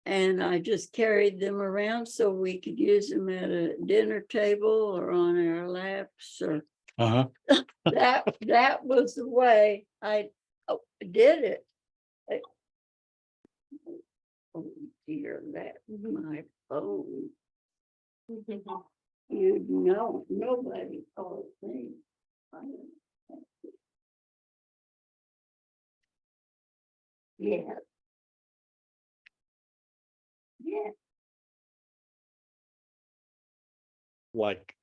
And I just carried them around so we could use them at a dinner table or on our laps or that was the way I did it. Oh dear, that my phone. You know, nobody calls me. Yeah. Yeah. Like,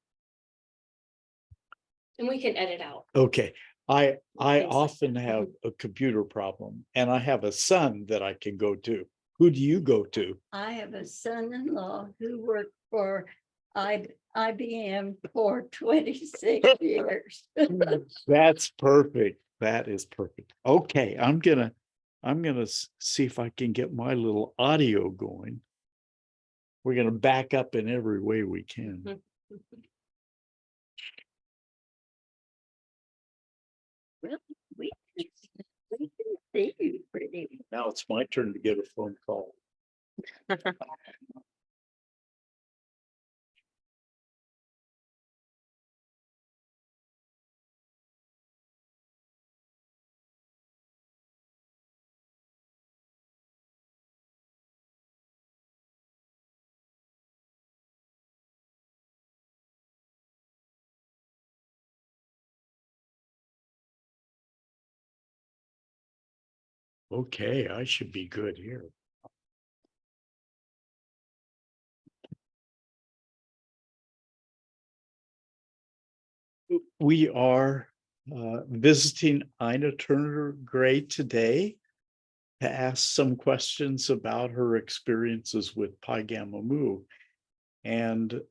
And we can edit out. okay, I Things like often that. have a computer problem, and I have a son that I can go to. Who do you go to? I have a son-in-law who worked for IBM for 26 years. That's perfect. That is perfect. Okay, I'm gonna see if I can get my little audio going. We're gonna back up in every way we can. Well, we can see you pretty. Now it's my turn to get a phone call. Okay, I should be good here. We are visiting Ina Turner Gray today to ask some questions about her experiences with Pi Gamma Mu. And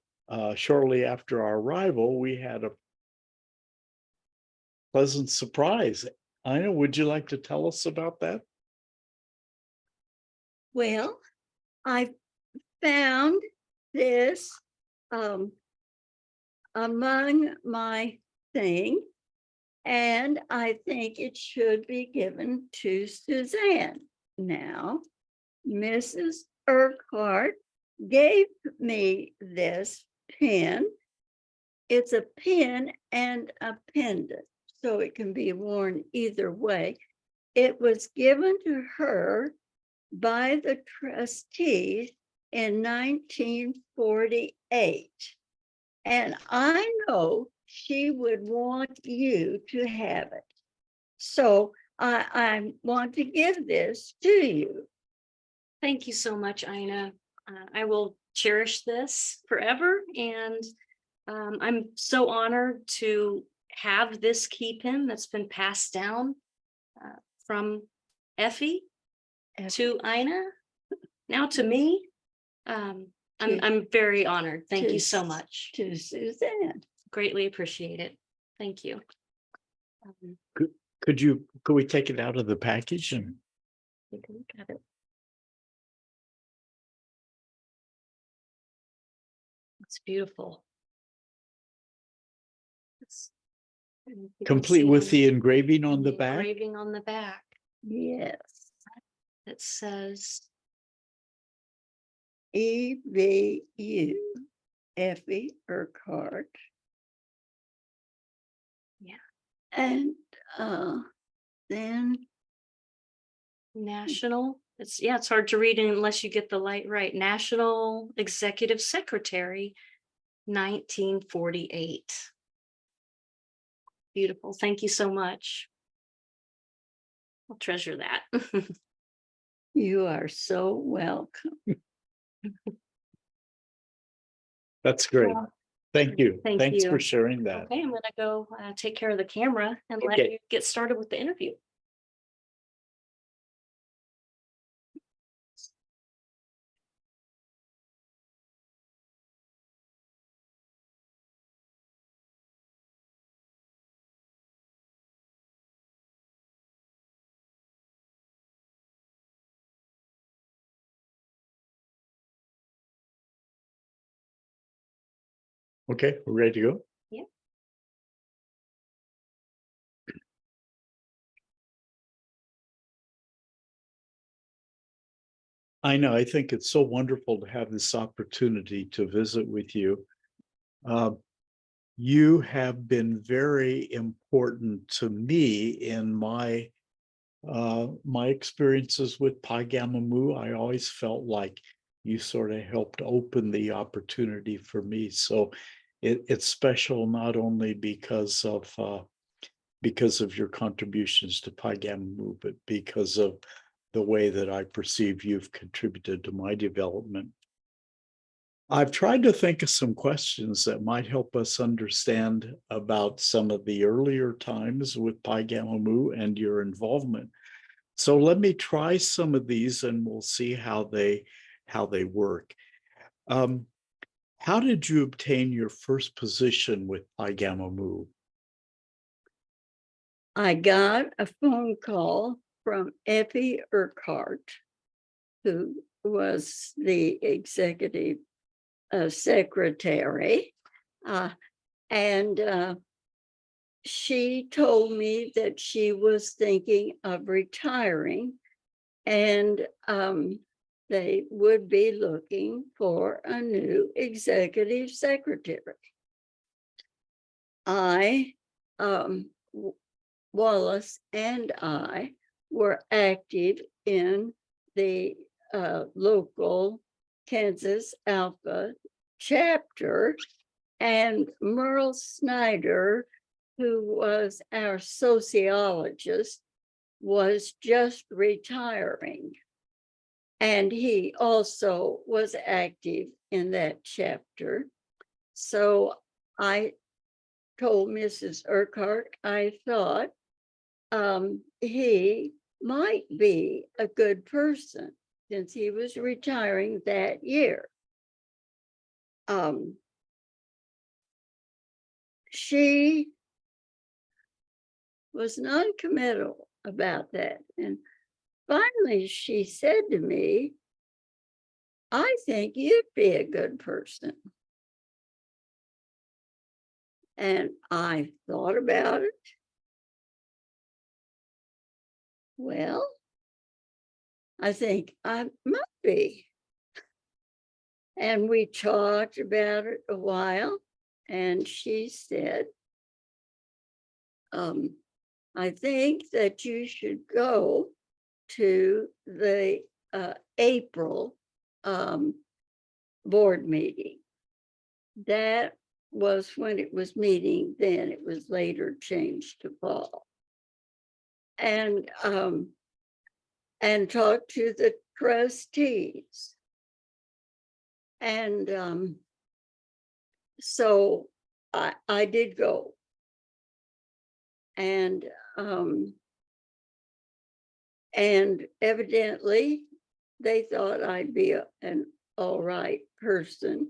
shortly after our arrival, we had a pleasant surprise. Ina, would you like to tell us about that? Well, I found this among my thing, and I think it should be given to Suzanne. Now, Mrs. Urquhart gave me this pin. It's a pin and a pendant, so it can be worn either way. It was given to her by the trustees in 1948. And I know she would want you to have it. So I want to give this to you. Thank you so much, Ina. I will cherish this forever. And I'm so honored to have this key pin that's been passed down from Effie to Ina, now to me. I'm very honored. Thank you so much. To Suzanne. Greatly appreciate it. Thank you. Could we take it out of the package and Take a look at it. It's beautiful. It's complete with the engraving on the back? Engraving on the back. Yes. It says EVU, Effie Urquhart. Yeah. And then National. It's hard to read unless you get the light right. National Executive Secretary, 1948. Beautiful. Thank you so much. I'll treasure that. you are so welcome. That's great. Thank you. Thank Thanks you. for sharing that. Okay, I'm gonna go take care of the camera and let Okay. you get started with the interview. Okay, we're ready to go? Yeah. I know, I think it's so wonderful to have this opportunity to visit with you. Uh, you have been very important to me in my experiences with Pi Gamma Mu. I always felt like you sort of helped open the opportunity for me. So it's special not only because of your contributions to Pi Gamma Mu, but because of the way that I perceive you've contributed to my development. I've tried to think of some questions that might help us understand about some of the earlier times with Pi Gamma Mu and your involvement. So let me try some of these and we'll see how they work. How did you obtain your first position with Pi Gamma Mu? I got a phone call from Effie Urquhart, who was the executive secretary. And she told me that she was thinking of retiring and they would be looking for a new executive secretary. Wallace and I were active in the local Kansas Alpha chapter, and Merle Snyder, who was our sociologist, was just retiring. And he also was active in that chapter. So I told Mrs. Urquhart I thought he might be a good person since he was retiring that year. She was non-committal about that. And finally, she said to me, I think you'd be a good person. And I thought about it. Well, I think I might be. And we talked about it a while, and she said, I think that you should go to the April board meeting. That was when it was meeting then. It was later changed to fall. And talk to the trustees. And so I did go. And evidently they thought I'd be an all right person.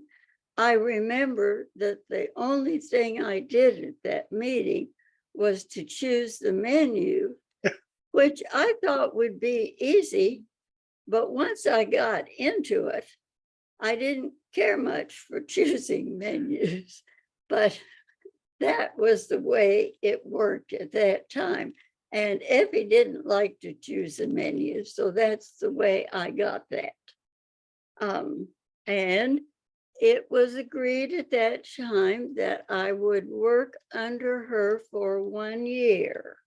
I remember that the only thing I did at that meeting was to choose the menu, which I thought would be easy. But once I got into it, I didn't care much for choosing menus, but that was the way it worked at that time. And Effie didn't like to choose a menu, so that's the way I got that. And it was agreed at that time that I would work under her for 1 year.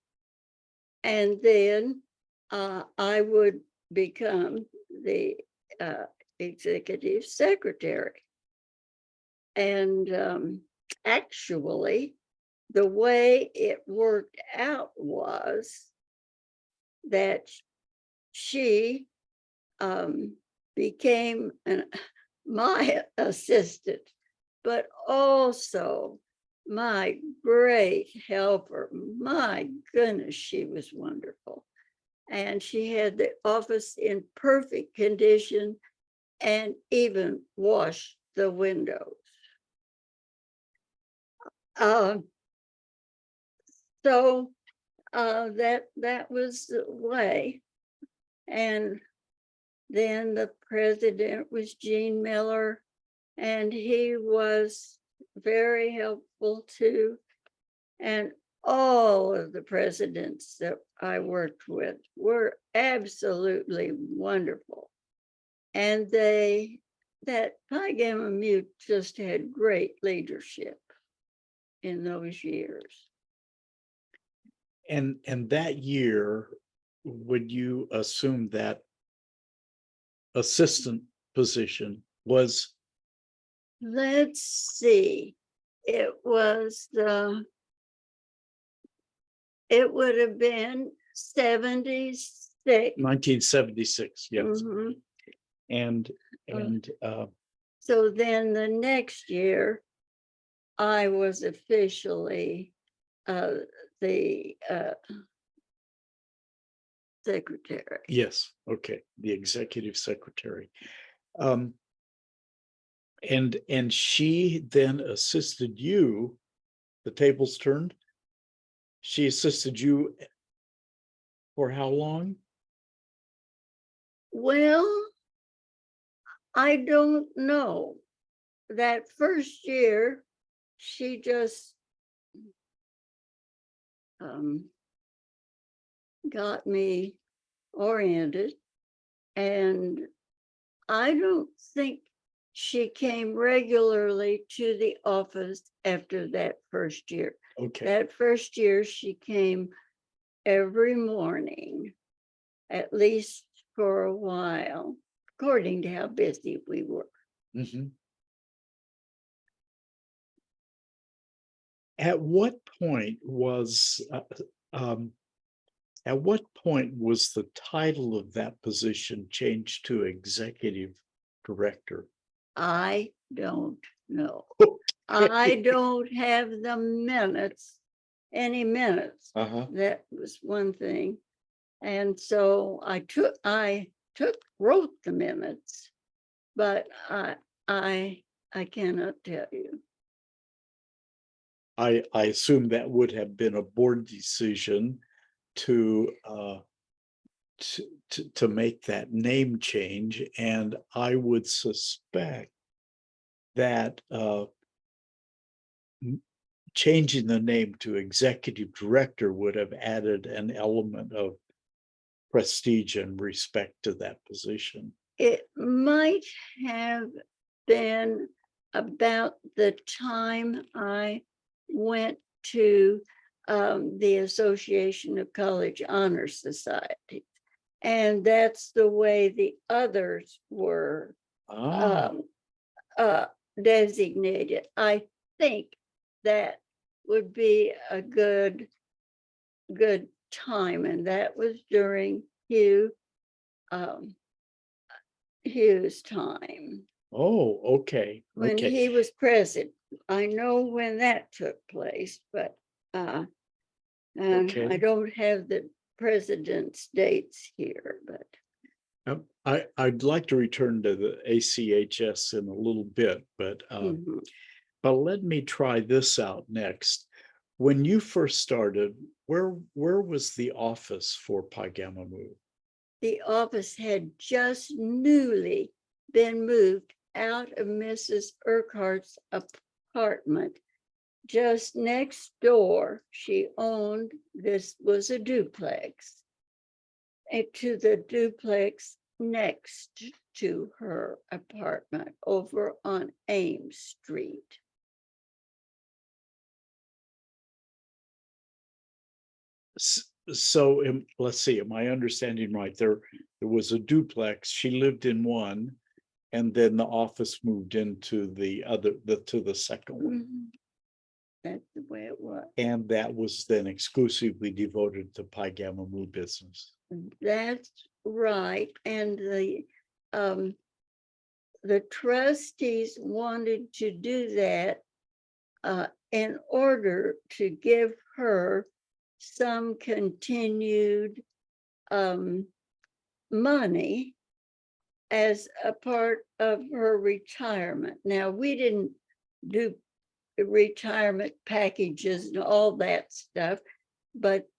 And then I would become the executive secretary. And actually, the way it worked out was that she became my assistant, but also my great helper. My goodness, she was wonderful. And she had the office in perfect condition and even washed the windows. So that was the way. And then the president was Gene Miller, and he was very helpful too. And all of the presidents that I worked with were absolutely wonderful. And that Pi Gamma Mu just had great leadership in those years. And that year, would you assume that assistant position was, Let's see, it would have been 76. 1976? Yes. Mhm. And So then the next year, I was officially the secretary. yes, okay, the executive secretary. Um, and she then assisted you, the tables turned. She assisted you for how long? Well, I don't know. That first year, she just got me oriented, and I don't think she came regularly to the office after that first year. Okay, That first year, she came every morning, at least for a while, according to how busy we were. mhm. At what point was at what point was the title of that position changed to executive director? I don't know. I don't have the minutes, any minutes. Uh-huh. That was one thing. And so I wrote the minutes, but I cannot tell you. I assume that would have been a board decision to to make that name change, and I would suspect that changing the name to executive director would have added an element of prestige and respect to that position. It might have been about the time I went to the Association of College Honor Societies. And that's the way the others were Ah, um, designated. I think that would be a good time, and that was during Hugh's time oh, okay, when okay, he was president. I know when that took place, but and I okay. don't have the president's dates here, but I'd like to return to the ACHS in a little bit, mhm. but let me try this out next. When you first started, where was the office for Pi Gamma Mu? The office had just newly been moved out of Mrs. Urquhart's apartment. Just next door, she owned, this was a duplex, and to the duplex next to her apartment over on Ames Street. So let's see, am I understanding right? There was a duplex. She lived in one, and then the office moved into the other, to the second one. Mhm. That's the way it was. And that was then exclusively devoted to Pi Gamma Mu business. That's right. And the trustees wanted to do that in order to give her some continued money as a part of her retirement. Now, we didn't do retirement packages and all that stuff, but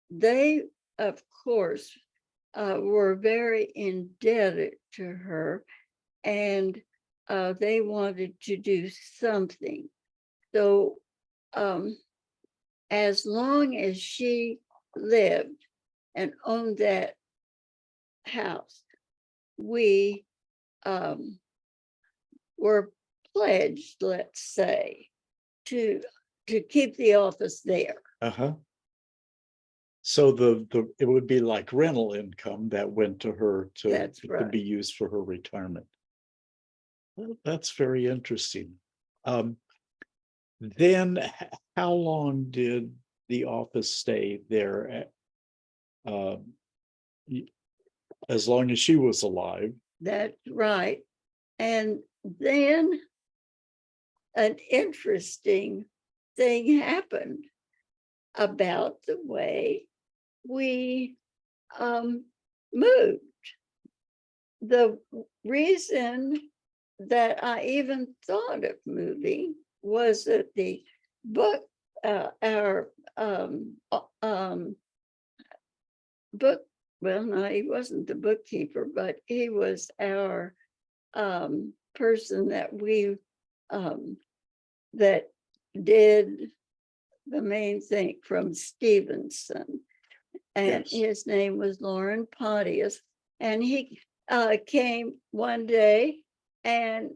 they, of course, were very indebted to her, and they wanted to do something. So as long as she lived and owned that house, we were pledged, let's say, to keep the office there. Uh-huh. So it would be like rental income that went to her That's to right. be used for her retirement. Well, that's very interesting. Then how long did the office stay there? As long as she was alive. That's right. And then an interesting thing happened about the way we moved. The reason that I even thought of moving was that the book, our book, well, no, he wasn't the bookkeeper, but he was our person that we that did the main thing from Stevenson. And Yes. his name was Laurence C. And he came one day, and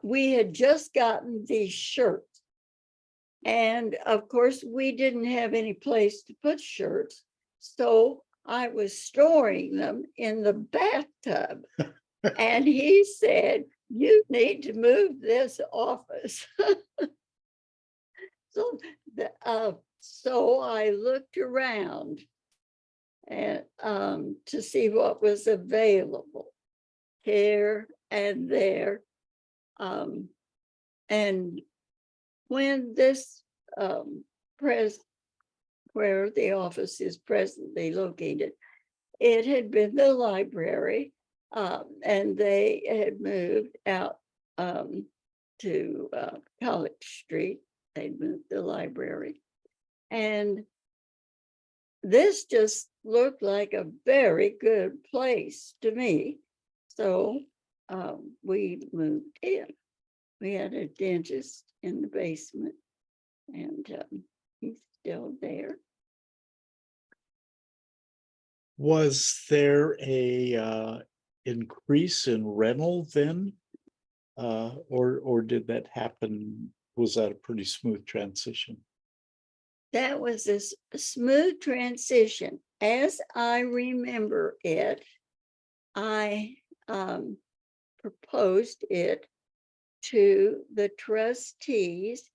we had just gotten these shirts. And of course, we didn't have any place to put shirts. So I was storing them in the bathtub. And he said, "You need to move this office." So I looked around and to see what was available here and there. And when this where the office is presently located, it had been the library, and they had moved out to College Street. They'd moved the library. And this just looked like a very good place to me. So we moved in. We had a dentist in the basement, and he's still there. Was there a increase in rental then? Or did that happen? Was that a pretty smooth transition? That was a smooth transition. As I remember it, I proposed it to the trustees,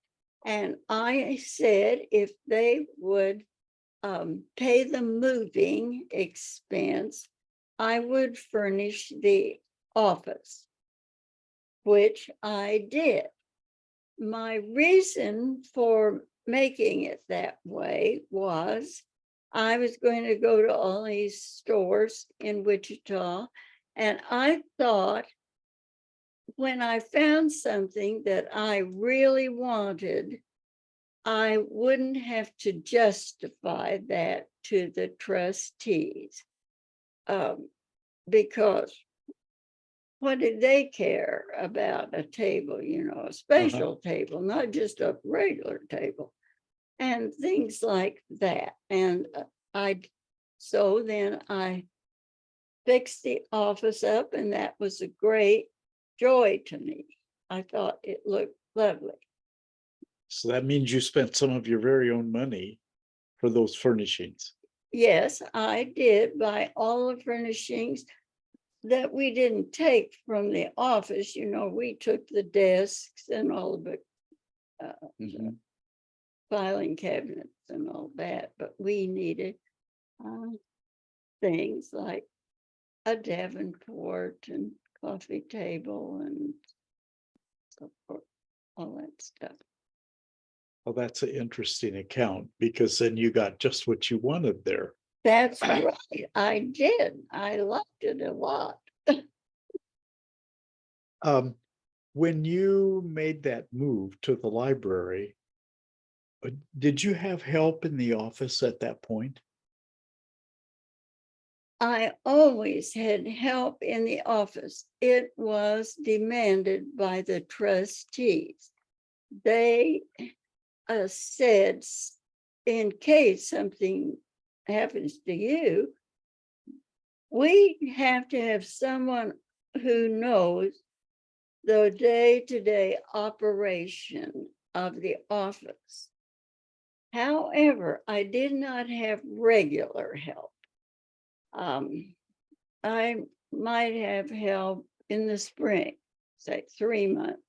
and I said if they would pay the moving expense, I would furnish the office, which I did. My reason for making it that way was I was going to go to all these stores in Wichita, and I thought when I found something that I really wanted, I wouldn't have to justify that to the trustees, because what did they care about a table, a special table, not just a regular table, and things like that. And so then I fixed the office up, and that was a great joy to me. I thought it looked lovely. So that means you spent some of your very own money for those furnishings. Yes, I did buy all the furnishings that we didn't take from the office. We took the desks and all the filing cabinets and all that, but we needed things like a Davenport and coffee table and so forth, all that stuff. Well, that's an interesting account because then you got just what you wanted there. That's right. I did. I liked it a lot. When you made that move to the library, did you have help in the office at that point? I always had help in the office. It was demanded by the trustees. They said, in case something happens to you, we have to have someone who knows the day-to-day operation of the office. However, I did not have regular help. I might have help in the spring, say 3 months.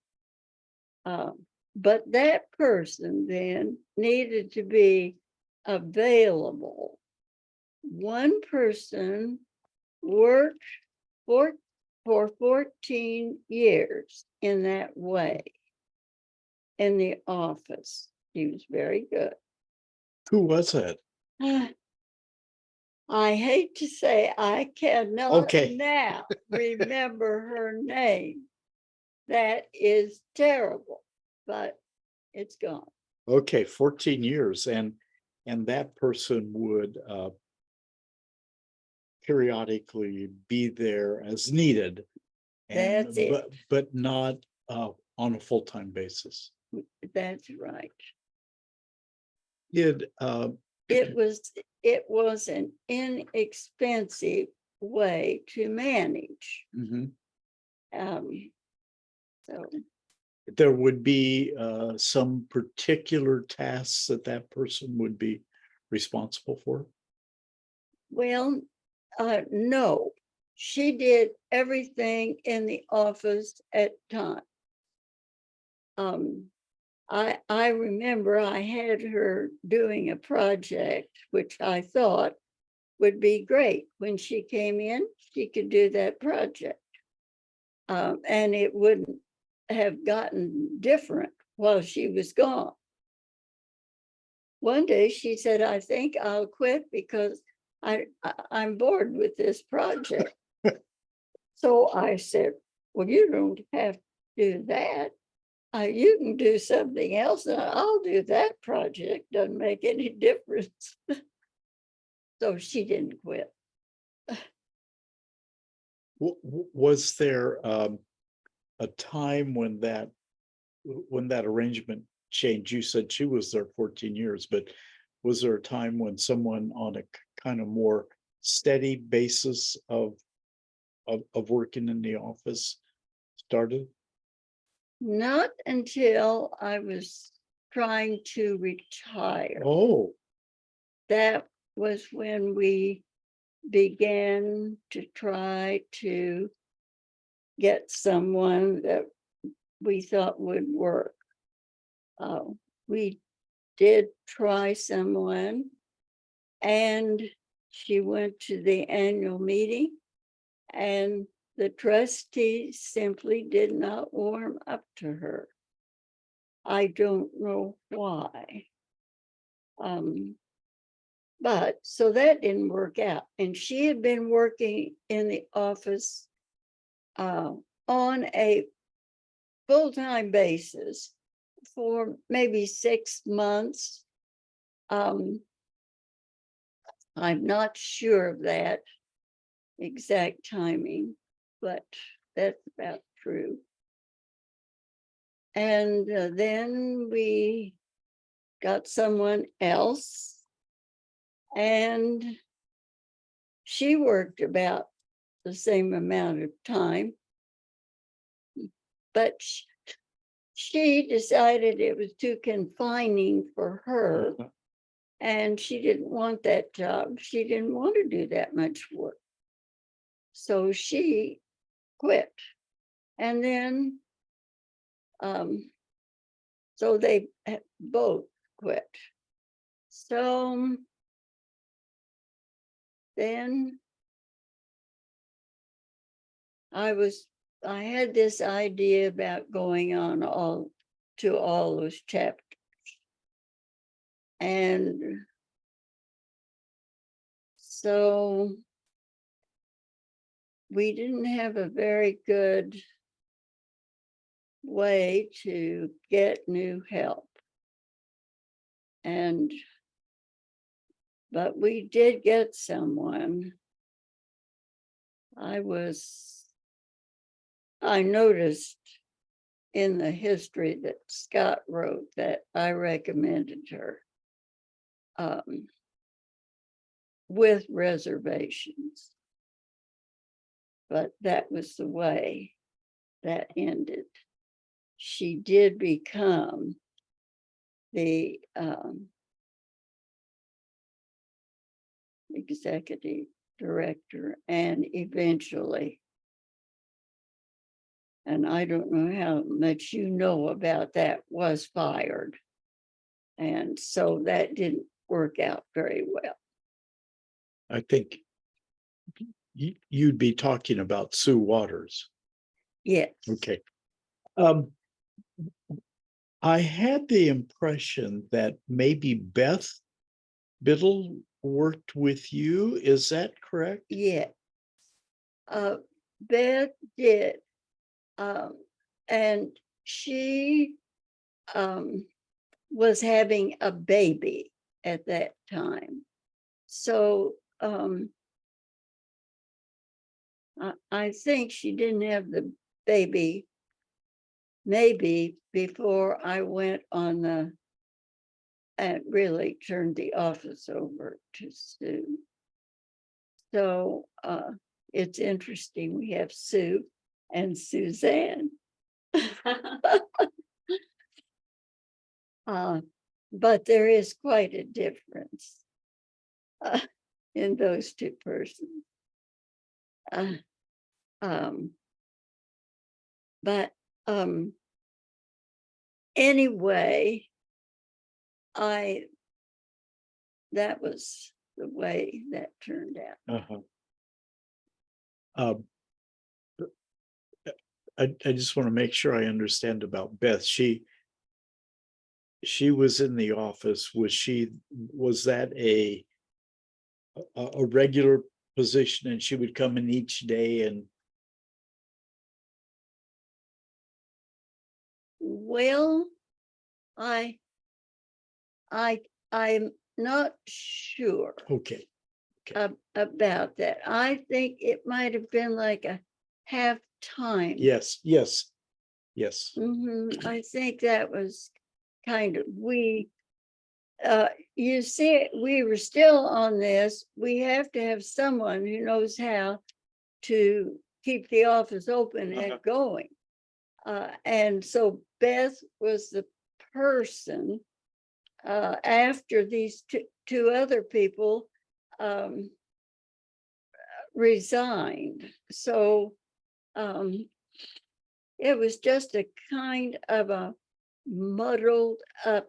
But that person then needed to be available. One person worked for 14 years in that way in the office. He was very good. Who was it? I hate to say I cannot Okay. now remember her name. That is terrible, but it's gone. Okay, 14 years, and that person would periodically be there as needed. And That's it. but not on a full-time basis. That's right. Did It was an inexpensive way to manage. mhm. So There would be some particular tasks that that person would be responsible for? well, no, she did everything in the office at time. I remember I had her doing a project, which I thought would be great. When she came in, she could do that project. And it wouldn't have gotten different while she was gone. One day she said, I think I'll quit because I'm bored with this project. So I said, well, you don't have to do that. You can do something else and I'll do that project. Doesn't make any difference. So she didn't quit. Was there a time when that arrangement changed? You said she was there 14 years, but was there a time when someone on a kind of more steady basis of working in the office started? Not until I was trying to retire. Oh, That was when we began to try to get someone that we thought would work. We did try someone, and she went to the annual meeting, and the trustees simply did not warm up to her. I don't know why. But so that didn't work out. And she had been working in the office on a full-time basis for maybe 6 months. I'm not sure of that exact timing, but that's about true. And then we got someone else, and she worked about the same amount of time, but she decided it was too confining for her, and she didn't want that job. She didn't want to do that much work. So she quit. And then, so they both quit. So then I had this idea about going on all those chapters. And so we didn't have a very good way to get new help. But we did get someone. I noticed in the history that Scott wrote that I recommended her with reservations. but that was the way that ended. She did become the executive director and eventually, and I don't know how much you know about that, was fired. And so that didn't work out very well. I think you'd be talking about Sue Waters. Yes. Okay. I had the impression that maybe Beth Biddle worked with you. Is that correct? Yeah. Beth did. And she was having a baby at that time. So I think she didn't have the baby maybe before I went on the and really turned the office over to Sue. So it's interesting. We have Sue and Suzanne. But there is quite a difference in those two persons. But anyway, that was the way that turned out. I just want to make sure I understand about Beth. She was in the office. Was that a regular position, and she would come in each day? And well, I'm not sure okay. about that. I think it might have been like a half time. Yes. I think that was kind of you see, we were still on this. We have to have someone who knows how to keep the office open and going. And so Beth was the person after these two other people resigned. So it was just a kind of a muddled up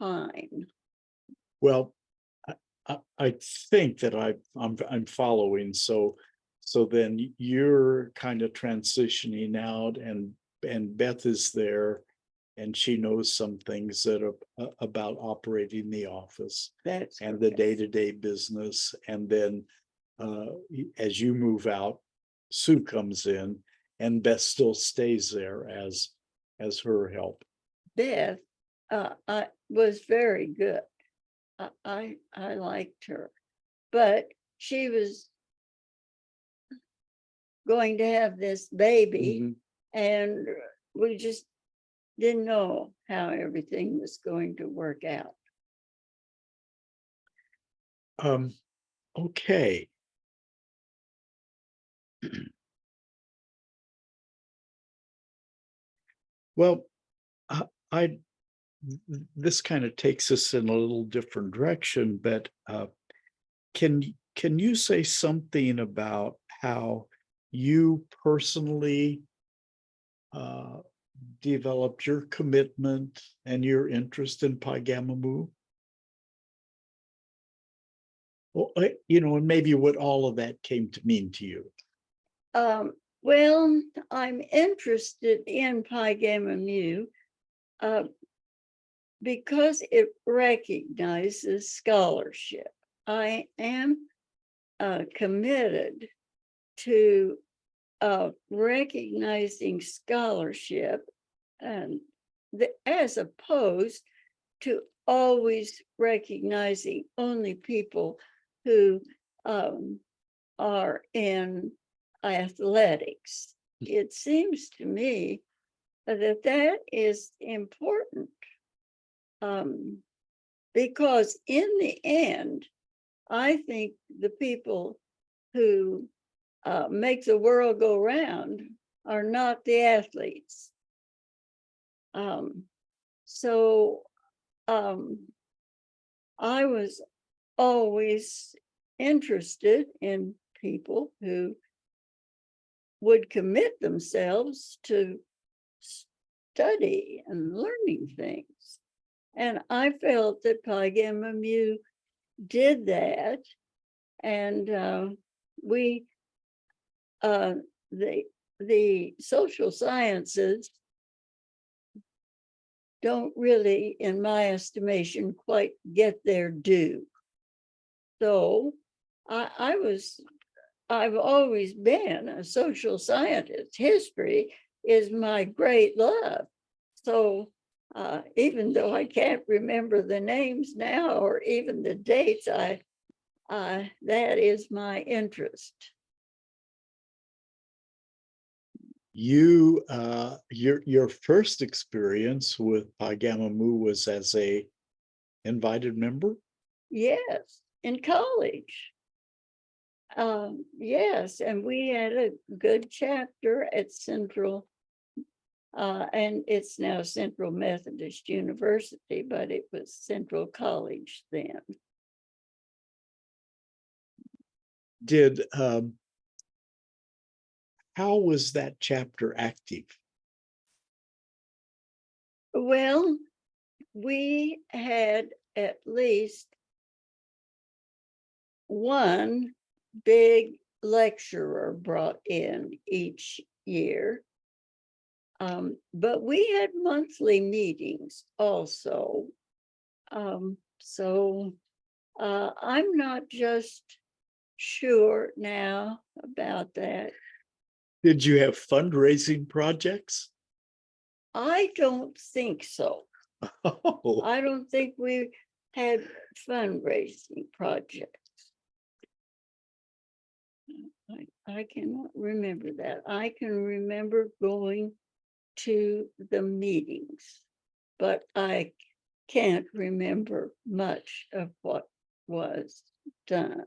time. Well, I think that I'm following. So then you're kind of transitioning out, and Beth is there, and she knows some things that are about operating the office That's and the correct. day-to-day business. And then as you move out, Sue comes in, and Beth still stays there as her help. Beth was very good. I liked her, but she was going to have this baby, and we just didn't know how everything was going to work out. Okay. Well, this kind of takes us in a little different direction, but can you say something about how you personally developed your commitment and your interest in Pi Gamma Mu? Well, and maybe what all of that came to mean to you. Well, I'm interested in Pi Gamma Mu because it recognizes scholarship. I am committed to recognizing scholarship, and as opposed to always recognizing only people who are in athletics. It seems to me that is important, because in the end, I think the people who make the world go round are not the athletes. So I was always interested in people who would commit themselves to study and learning things. And I felt that Pi Gamma Mu did that. And the social sciences don't really, in my estimation, quite get their due. So I've always been a social scientist. History is my great love. So even though I can't remember the names now or even the dates, that is my interest. Your first experience with Pi Gamma Mu was as a invited member? Yes, in college. Yes, and we had a good chapter at Central, and it's now Central Methodist University, but it was Central College then. How was that chapter active? Well, we had at least one big lecturer brought in each year. But we had monthly meetings also. So I'm not just sure now about that. Did you have fundraising projects? I don't think so. Oh, I don't think we had fundraising projects. I cannot remember that. I can remember going to the meetings, but I can't remember much of what was done.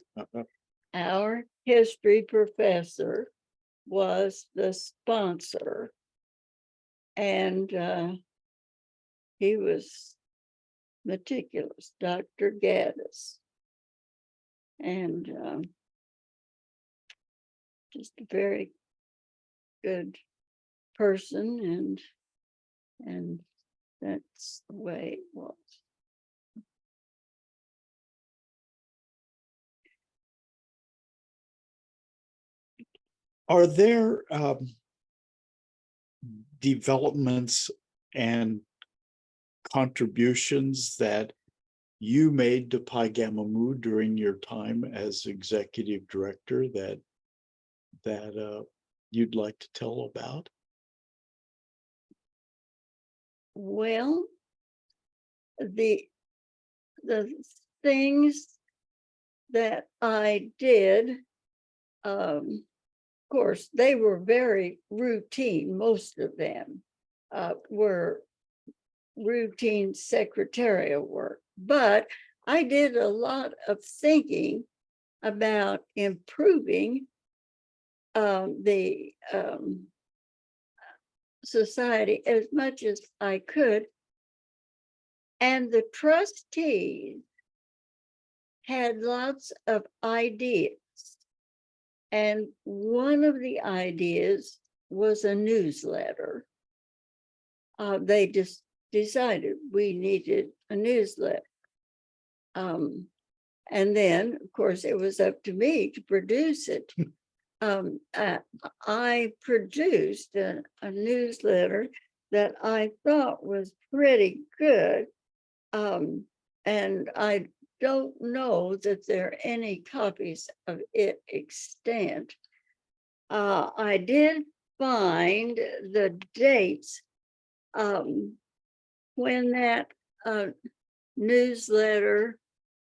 Our history professor was the sponsor, and he was meticulous, Dr. Gaddis, and just a very good person, and that's the way it was. are there developments and contributions that you made to Pi Gamma Mu during your time as executive director that you'd like to tell about? Well, the things that I did, of course, they were very routine. Most of them were routine secretarial work, but I did a lot of thinking about improving the society as much as I could. And the trustees had lots of ideas. And one of the ideas was a newsletter. They just decided we needed a newsletter. And then, of course, it was up to me to produce it. I produced a newsletter that I thought was pretty good. And I don't know that there are any copies of it extant. I did find the dates when that newsletter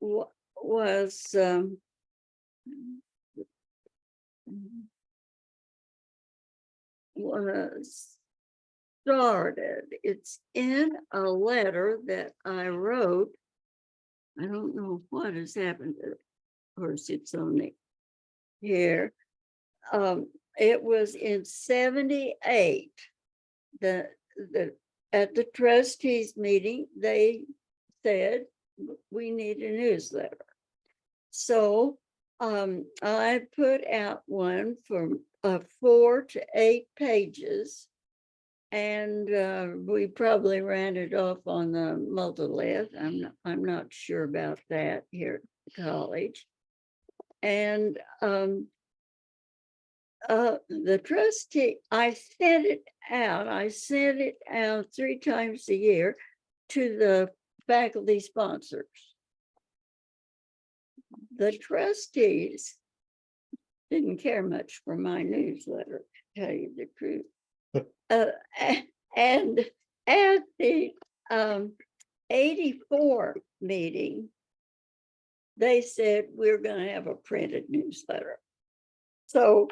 was started. It's in a letter that I wrote. I don't know what has happened to it. Of course, it's only here. it was in 78. The at the trustees meeting, they said we need a newsletter. So I put out one from 4 to 8 pages, and we probably ran it off on the multi-let. I'm not sure about that here at the college. And the trustee, I sent it out. I sent it out 3 times a year to the faculty sponsors. The trustees didn't care much for my newsletter, to tell you the truth. And at the 84 meeting, they said we're going to have a printed newsletter. So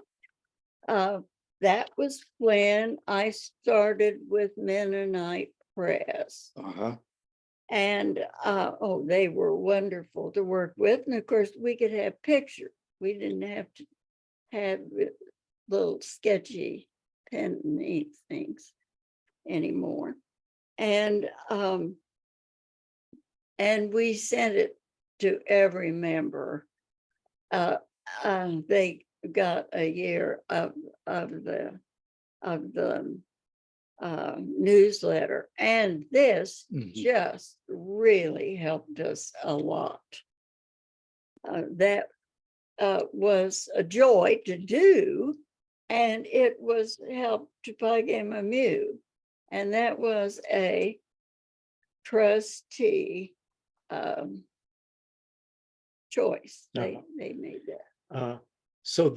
that was when I started with Mennonite Press. And they were wonderful to work with. And of course, we could have pictures. We didn't have to have little sketchy pen and ink things anymore. And we sent it to every member. They got a year of the newsletter, and this just really helped us a lot. That was a joy to do, and it was help to Pi Gamma Mu, and that was a trustee choice. They made that. So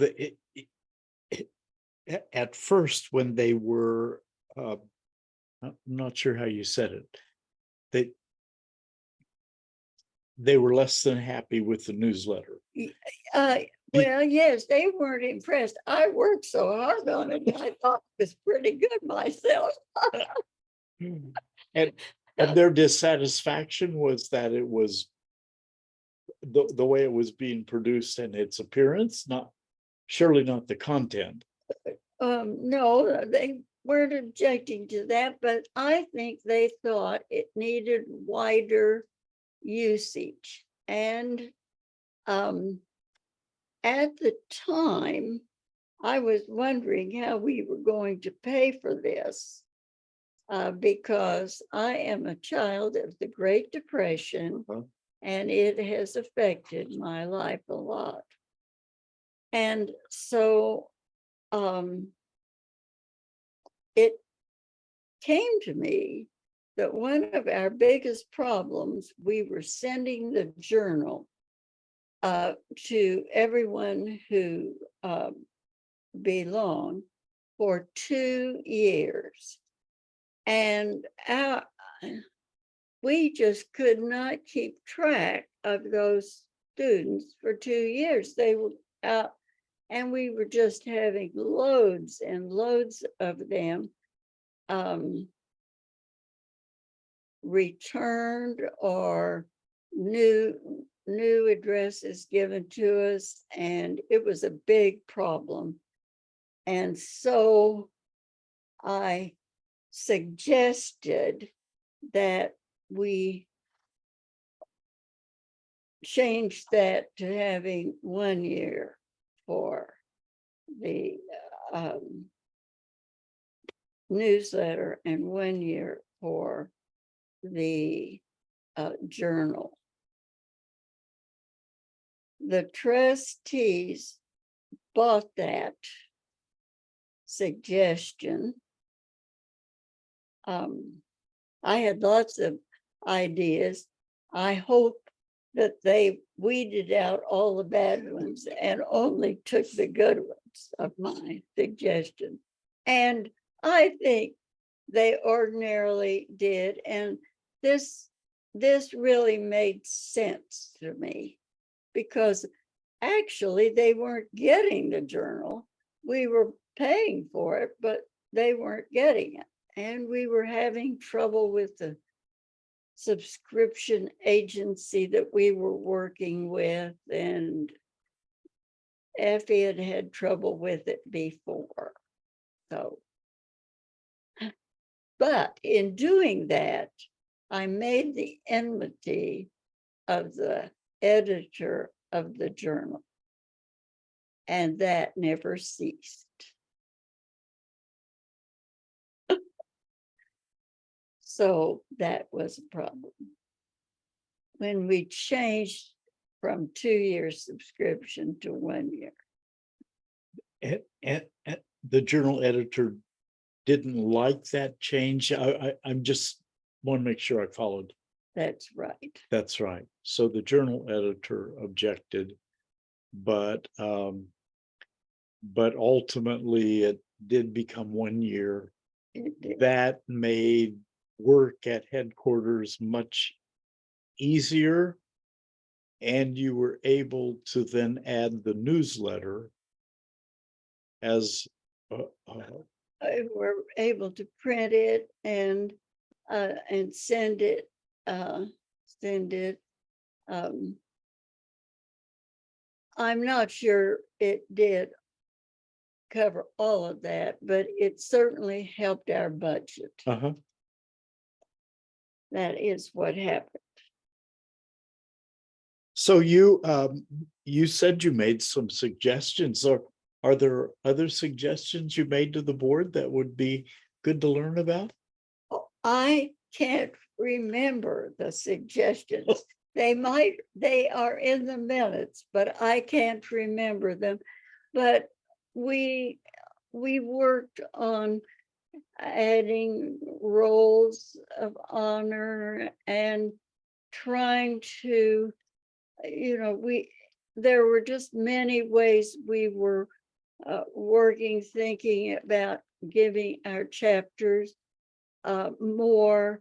at first, when they were, I'm not sure how you said it, they were less than happy with the newsletter. Well, yes, they weren't impressed. I worked so hard on it. I thought it was pretty good myself. And their dissatisfaction was that it was the way it was being produced and its appearance, surely not the content. No, they weren't objecting to that, but I think they thought it needed wider usage. And at the time, I was wondering how we were going to pay for this, because I am a child of the Great Depression, and it has affected my life a lot. And so it came to me that one of our biggest problems, we were sending the journal to everyone who belonged for 2 years. And we just could not keep track of those students for 2 years. They were out, and we were just having loads and loads of them returned or new addresses given to us, and it was a big problem. And so I suggested that we change that to having 1 year for the newsletter and 1 year for the journal. The trustees bought that suggestion. I had lots of ideas. I hope that they weeded out all the bad ones and only took the good ones of my suggestion. And I think they ordinarily did. And this really made sense to me, because actually they weren't getting the journal. We were paying for it, but they weren't getting it. And we were having trouble with the subscription agency that we were working with. And Effie had had trouble with it before. So, but in doing that, I made the enmity of the editor of the journal. And that never ceased. So that was a problem. When we changed from 2-year subscription to 1 year. And the journal editor didn't like that change. I'm just want to make sure I followed. That's right. That's right. So the journal editor objected, but ultimately it did become 1 year. It did. That made work at headquarters much easier. And you were able to then add the newsletter as We're able to print it and send it. I'm not sure it did cover all of that, but it certainly helped our budget. That is what happened. So you said you made some suggestions, or are there other suggestions you made to the board that would be good to learn about? I can't remember the suggestions. They are in the minutes, but I can't remember them. But we worked on adding roles of honor and trying to, there were just many ways we were working, thinking about giving our chapters more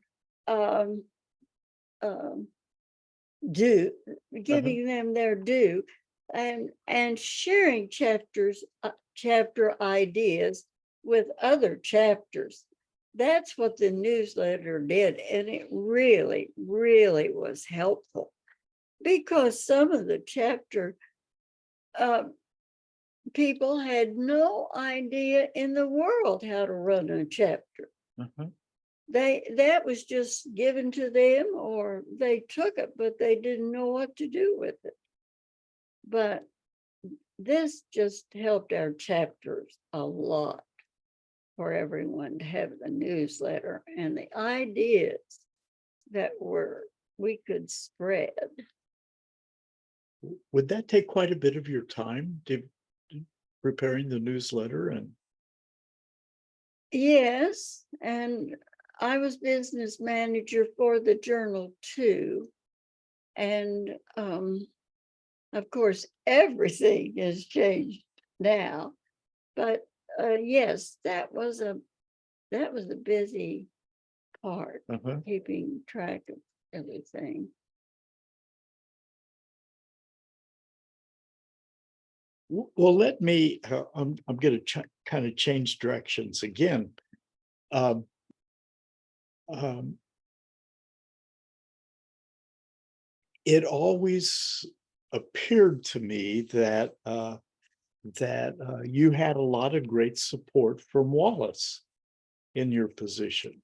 due, giving them their due, and sharing chapter ideas with other chapters. That's what the newsletter did, and it really, really was helpful, because some of the chapter people had no idea in the world how to run a chapter. That was just given to them, or they took it, but they didn't know what to do with it. But this just helped our chapters a lot, for everyone to have the newsletter and the ideas that we could spread. Would that take quite a bit of your time to preparing the newsletter? And yes, and I was business manager for the journal too. And of course, everything has changed now. But yes, that was a busy part, keeping track of everything. Well, let me, I'm going to kind of change directions again. It always appeared to me that you had a lot of great support from Wallace in your position.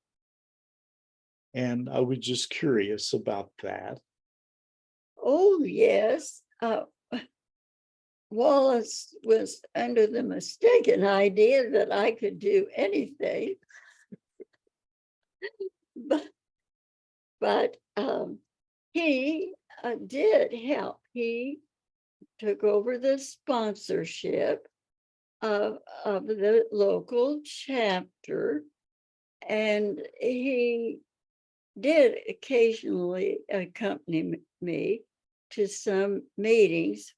And I was just curious about that. Oh, yes. Wallace was under the mistaken idea that I could do anything. but he did help. He took over the sponsorship of the local chapter, and he did occasionally accompany me to some meetings.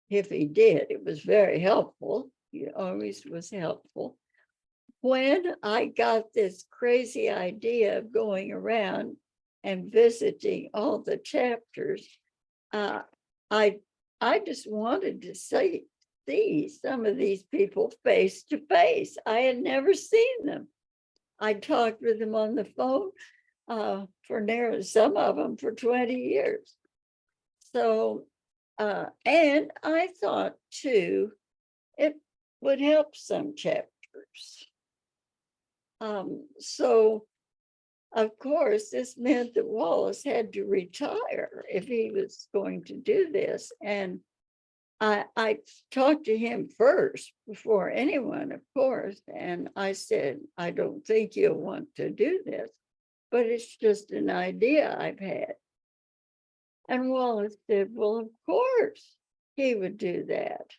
If he did, it was very helpful. He always was helpful. When I got this crazy idea of going around and visiting all the chapters, I just wanted to see some of these people face to face. I had never seen them. I talked with them on the phone for nearly some of them for 20 years. So And I thought too, it would help some chapters. So of course, this meant that Wallace had to retire if he was going to do this. And I talked to him first before anyone, of course, and I said, I don't think you'll want to do this, but it's just an idea I've had. And Wallace said, well, of course he would do that.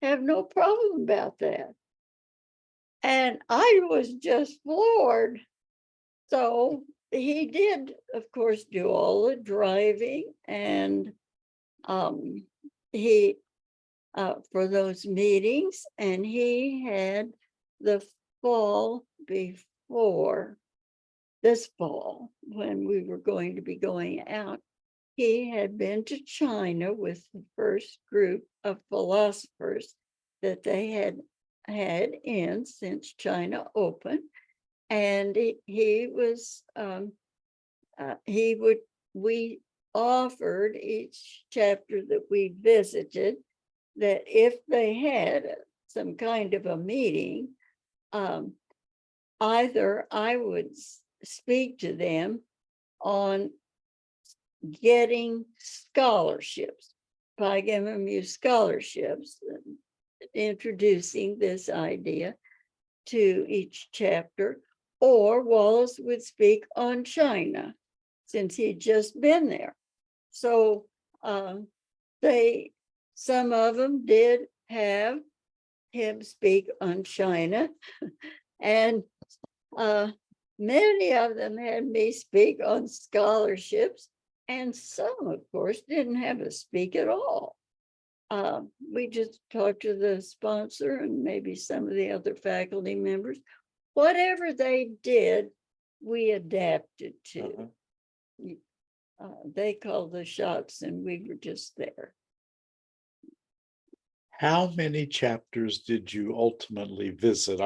Have no problem about that. And I was just floored. So he did, of course, do all the driving, and he for those meetings, and he had the fall before this fall, when we were going to be going out, he had been to China with the first group of philosophers that they had in since China opened. And he was, we offered each chapter that we visited that if they had some kind of a meeting, either I would speak to them on getting scholarships, Pi Gamma Mu scholarships, introducing this idea to each chapter, or Wallace would speak on China since he'd just been there. So some of them did have him speak on China, and many of them had me speak on scholarships, and some, of course, didn't have us speak at all. We just talked to the sponsor and maybe some of the other faculty members. Whatever they did, we adapted to. They called the shots and we were just there. How many chapters did you ultimately visit?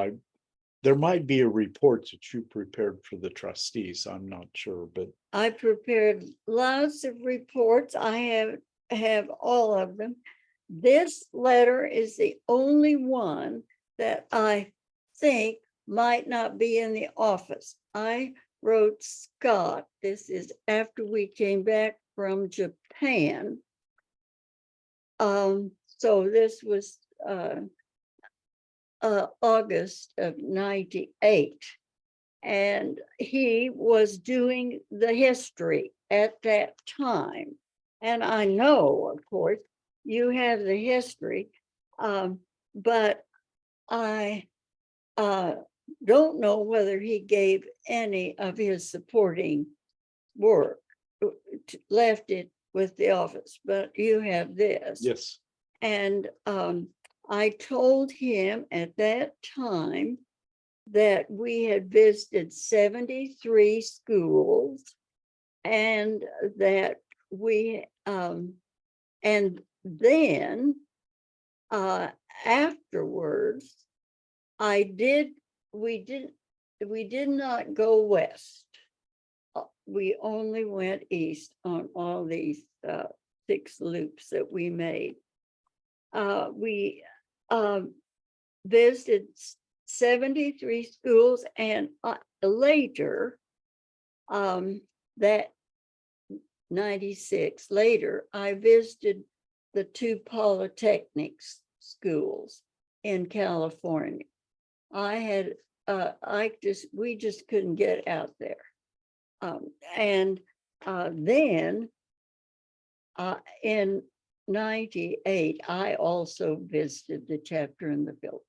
There might be a report that you prepared for the trustees. I'm not sure, but I prepared lots of reports. I have all of them. This letter is the only one that I think might not be in the office. I wrote Scott. This is after we came back from Japan. So this was August of '98. And he was doing the history at that time. And I know, of course, you have the history, but I don't know whether he gave any of his supporting work, left it with the office, but you have this. yes. And I told him at that time that we had visited 73 schools, and that we and then afterwards we did not go west. We only went east on all these 6 loops that we made. We visited 73 schools, and later, that 96 later, I visited the 2 polytechnics schools in California. We just couldn't get out there. And then in '98, I also visited the chapter in the Philippines.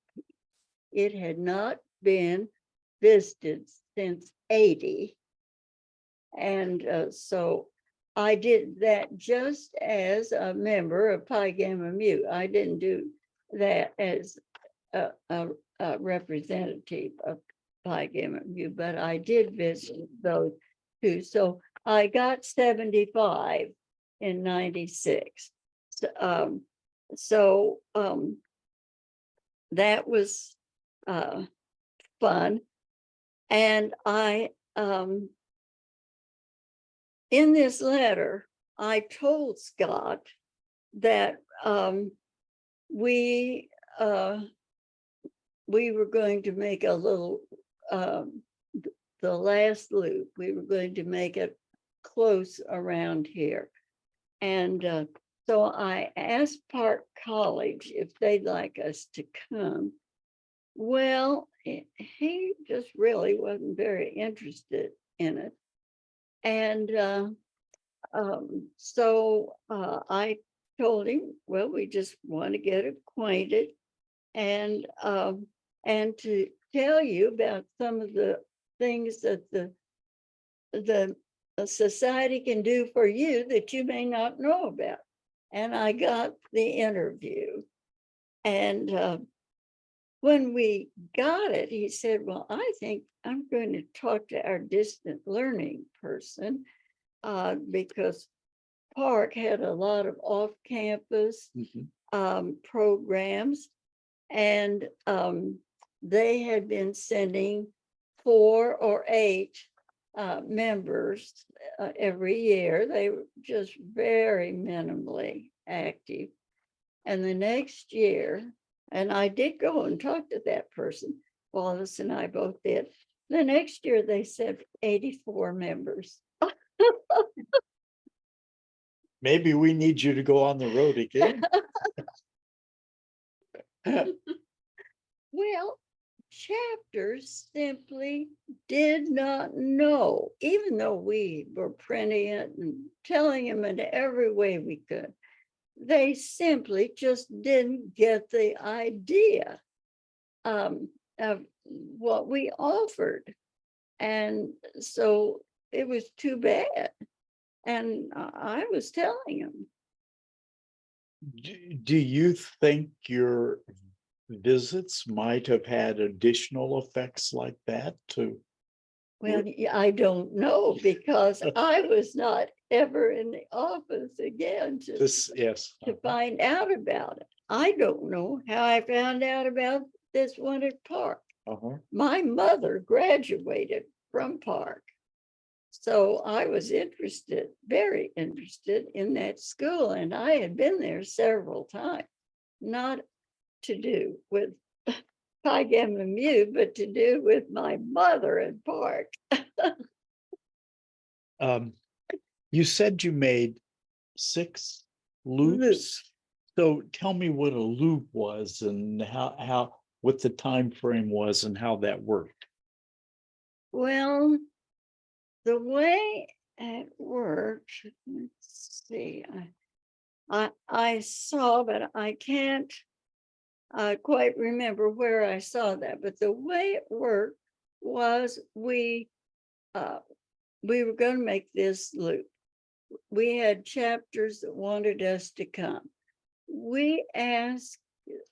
It had not been visited since '80. And so I did that just as a member of Pi Gamma Mu. I didn't do that as a representative of Pi Gamma Mu, but I did visit those 2. So I got 75 in '96. So that was fun. And I in this letter, I told Scott that we were going to make a little, the last loop, we were going to make it close around here. And so I asked Park College if they'd like us to come. Well, he just really wasn't very interested in it. And so I told him, well, we just want to get acquainted and to tell you about some of the things that the society can do for you that you may not know about. And I got the interview. And when we got it, he said, well, I think I'm going to talk to our distant learning person because Park had a lot of off-campus programs, and they had been sending 4 or 8 members every year. They were just very minimally active. And the next year, and I did go and talk to that person, Wallace and I both did. The next year they said 84 members. Maybe we need you to go on the road again. Well, chapters simply did not know, even though we were printing it and telling them in every way we could, they simply just didn't get the idea of what we offered. And so it was too bad. And I was telling them. Do you think your visits might have had additional effects like that too? Well, I don't know, because I was not ever in the office again to find out about it. I don't know how I found out about this one at Park. My mother graduated from Park. So I was interested, very interested in that school. And I had been there several times, not to do with Pi Gamma Mu, but to do with my mother at Park. You said you made 6 loops. So tell me what a loop was and how what the time frame was and how that worked. Well, the way it worked, let's see, I saw, but I can't quite remember where I saw that. But the way it worked was we were going to make this loop. We had chapters that wanted us to come. We asked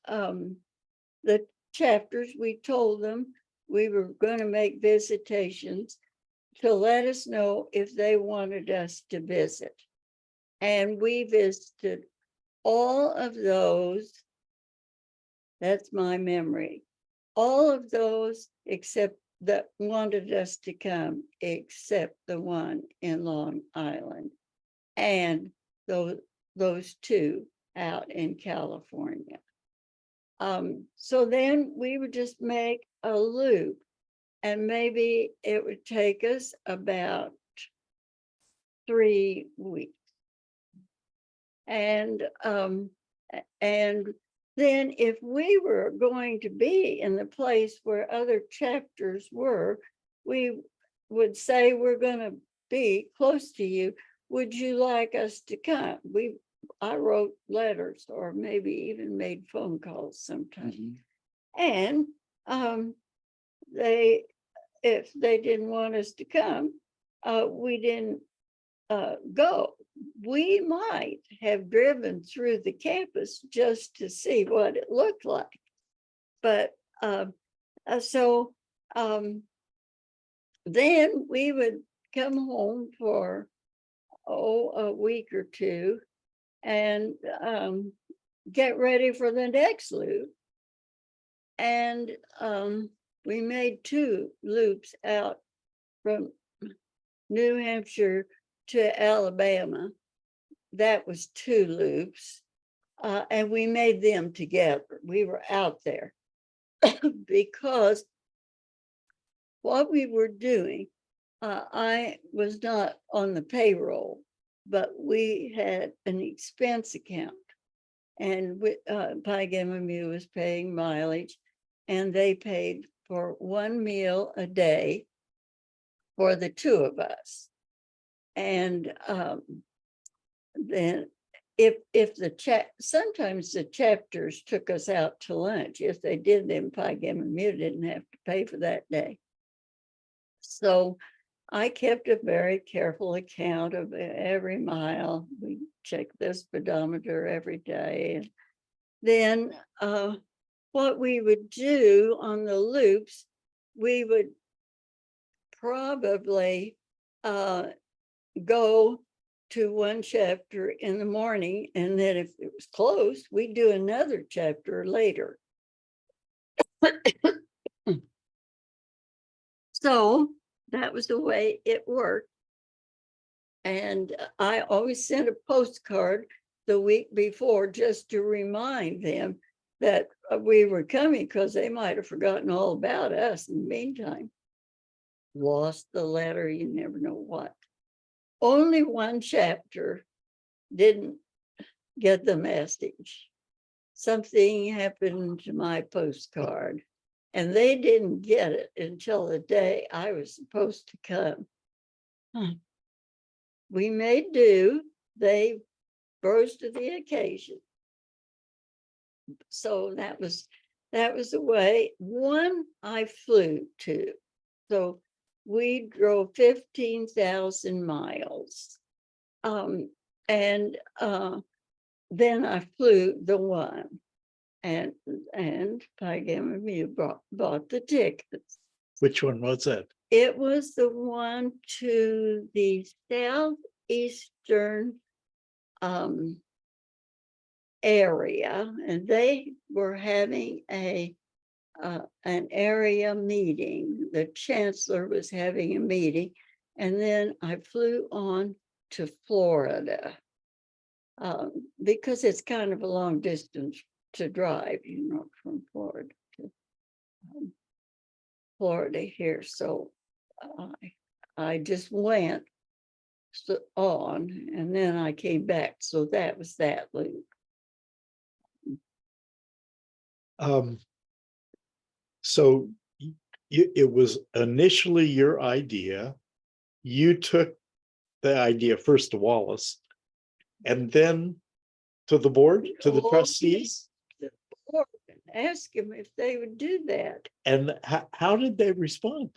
the chapters, we told them we were going to make visitations to let us know if they wanted us to visit. And we visited all of those. That's my memory. All of those except that wanted us to come, except the one in Long Island and those 2 out in California. So then we would just make a loop, and maybe it would take us about 3 weeks. And then if we were going to be in the place where other chapters were, we would say, we're going to be close to you. Would you like us to come? I wrote letters or maybe even made phone calls sometimes. And if they didn't want us to come, we didn't go. We might have driven through the campus just to see what it looked like. But so then we would come home for a week or 2 and get ready for the next loop. And we made 2 loops out from New Hampshire to Alabama. That was 2 loops. and we made them together. We were out there because what we were doing, I was not on the payroll, but we had an expense account. And Pi Gamma Mu was paying mileage, and they paid for one meal a day for the two of us. And then if sometimes the chapters took us out to lunch. If they did, then Pi Gamma Mu didn't have to pay for that day. So I kept a very careful account of every mile. We checked the speedometer every day. And then what we would do on the loops, we would probably go to one chapter in the morning, and then if it was close, we'd do another chapter later. So that was the way it worked. And I always sent a postcard the week before just to remind them that we were coming, because they might have forgotten all about us in the meantime. Lost the letter, you never know what. Only one chapter didn't get the message. Something happened to my postcard, and they didn't get it until the day I was supposed to come. We made do. They rose to the occasion. So that was the way. One I flew to. So we drove 15,000 miles. And then I flew the one, and Pi Gamma Mu bought the tickets. Which one was it? It was the one to the southeastern area, and they were having an area meeting. The chancellor was having a meeting, and then I flew on to Florida because it's kind of a long distance to drive, from Florida to Florida here. So I just went on, and then I came back. So that was that loop. So it was initially your idea. You took the idea first to Wallace, and then to the board, to the trustees. The board, ask them if they would do that. And how did they respond?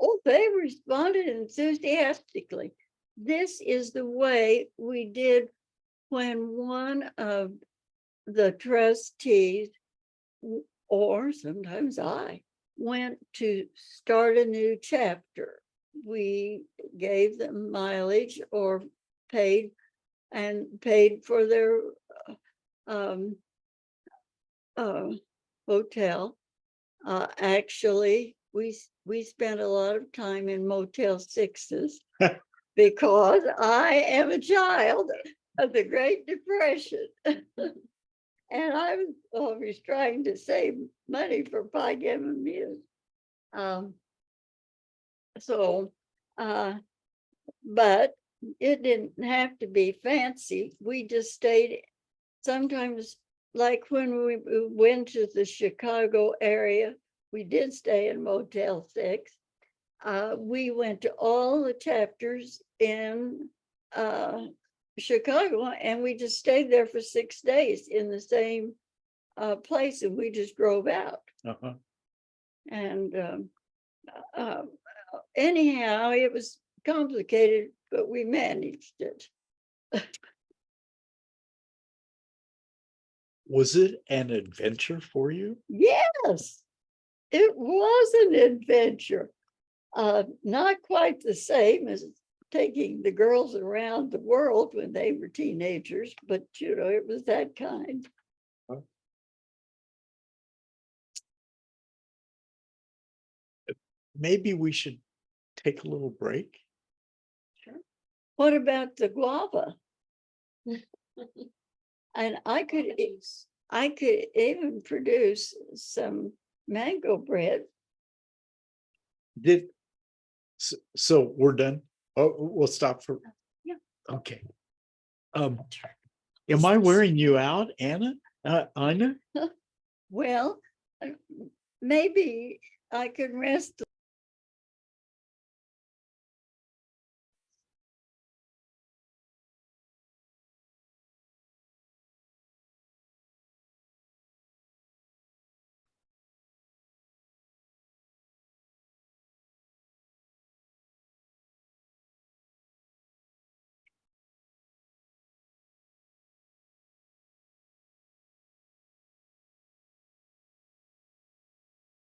Oh, they responded enthusiastically. This is the way we did when one of the trustees, or sometimes I, went to start a new chapter. We gave them mileage or paid for their hotel. Actually, we spent a lot of time in Motel 6s because I am a child of the Great Depression. And I was always trying to save money for Pi Gamma Mu. But it didn't have to be fancy. We just stayed sometimes, like when we went to the Chicago area, we did stay in Motel 6. We went to all the chapters in Chicago, and we just stayed there for 6 days in the same place, and we just drove out. Uh-huh. And anyhow, it was complicated, but we managed it. Was it an adventure for you? Yes, it was an adventure. Not quite the same as taking the girls around the world when they were teenagers, but it was that kind. Maybe we should take a little break. Sure. What about the guava? And I could even produce some mango bread. So we're done. Oh, we'll stop for. Yeah. Okay. Am I wearing you out, Anna? Anna? Well, maybe I can rest.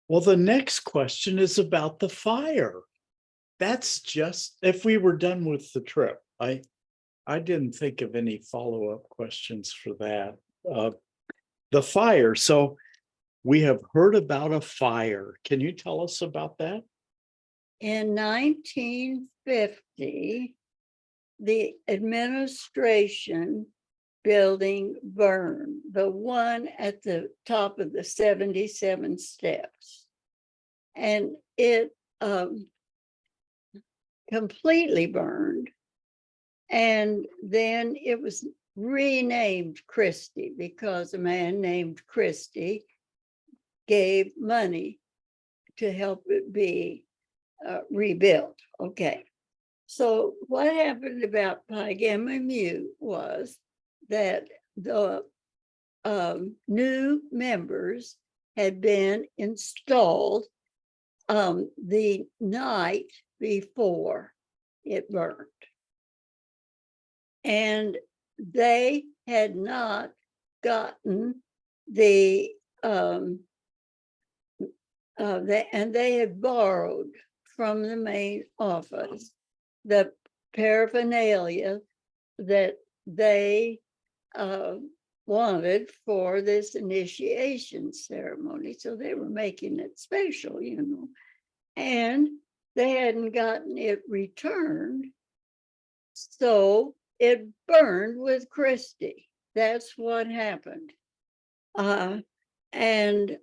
Well, the next question is about the fire. That's just, if we were done with the trip, I didn't think of any follow-up questions for that. The fire, so we have heard about a fire. Can you tell us about that? In 1950, the administration building burned, the one at the top of the 77 steps. And it completely burned. And then it was renamed Christie because a man named Christie gave money to help it be rebuilt. Okay. So what happened about Pi Gamma Mu was that the new members had been installed the night before it burned. And they had not gotten the and they had borrowed from the main office the paraphernalia that they wanted for this initiation ceremony. So they were making it special, you know, and they hadn't gotten it returned. So it burned with Christie. That's what happened. And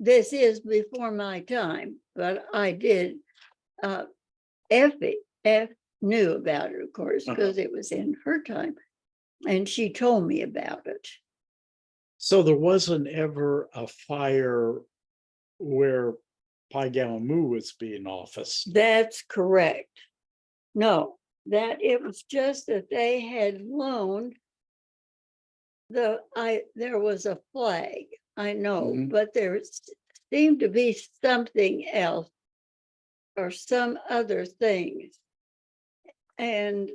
this is before my time, but I did, Effie knew about it, of course, because it was in her time. And she told me about it. So there wasn't ever a fire where Pi Gamma Mu was being officed. That's correct. No, that it was just that they had loaned there was a flag, I know, but there seemed to be something else or some other things. And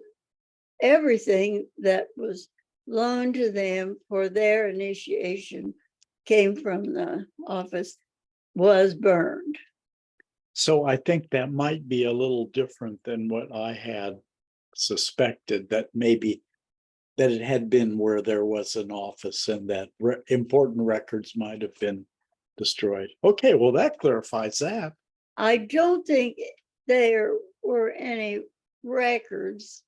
everything that was loaned to them for their initiation came from the office was burned. So I think that might be a little different than what I had suspected, that maybe that it had been where there was an office and that important records might have been destroyed. Okay, well, that clarifies that. I don't think there were any records,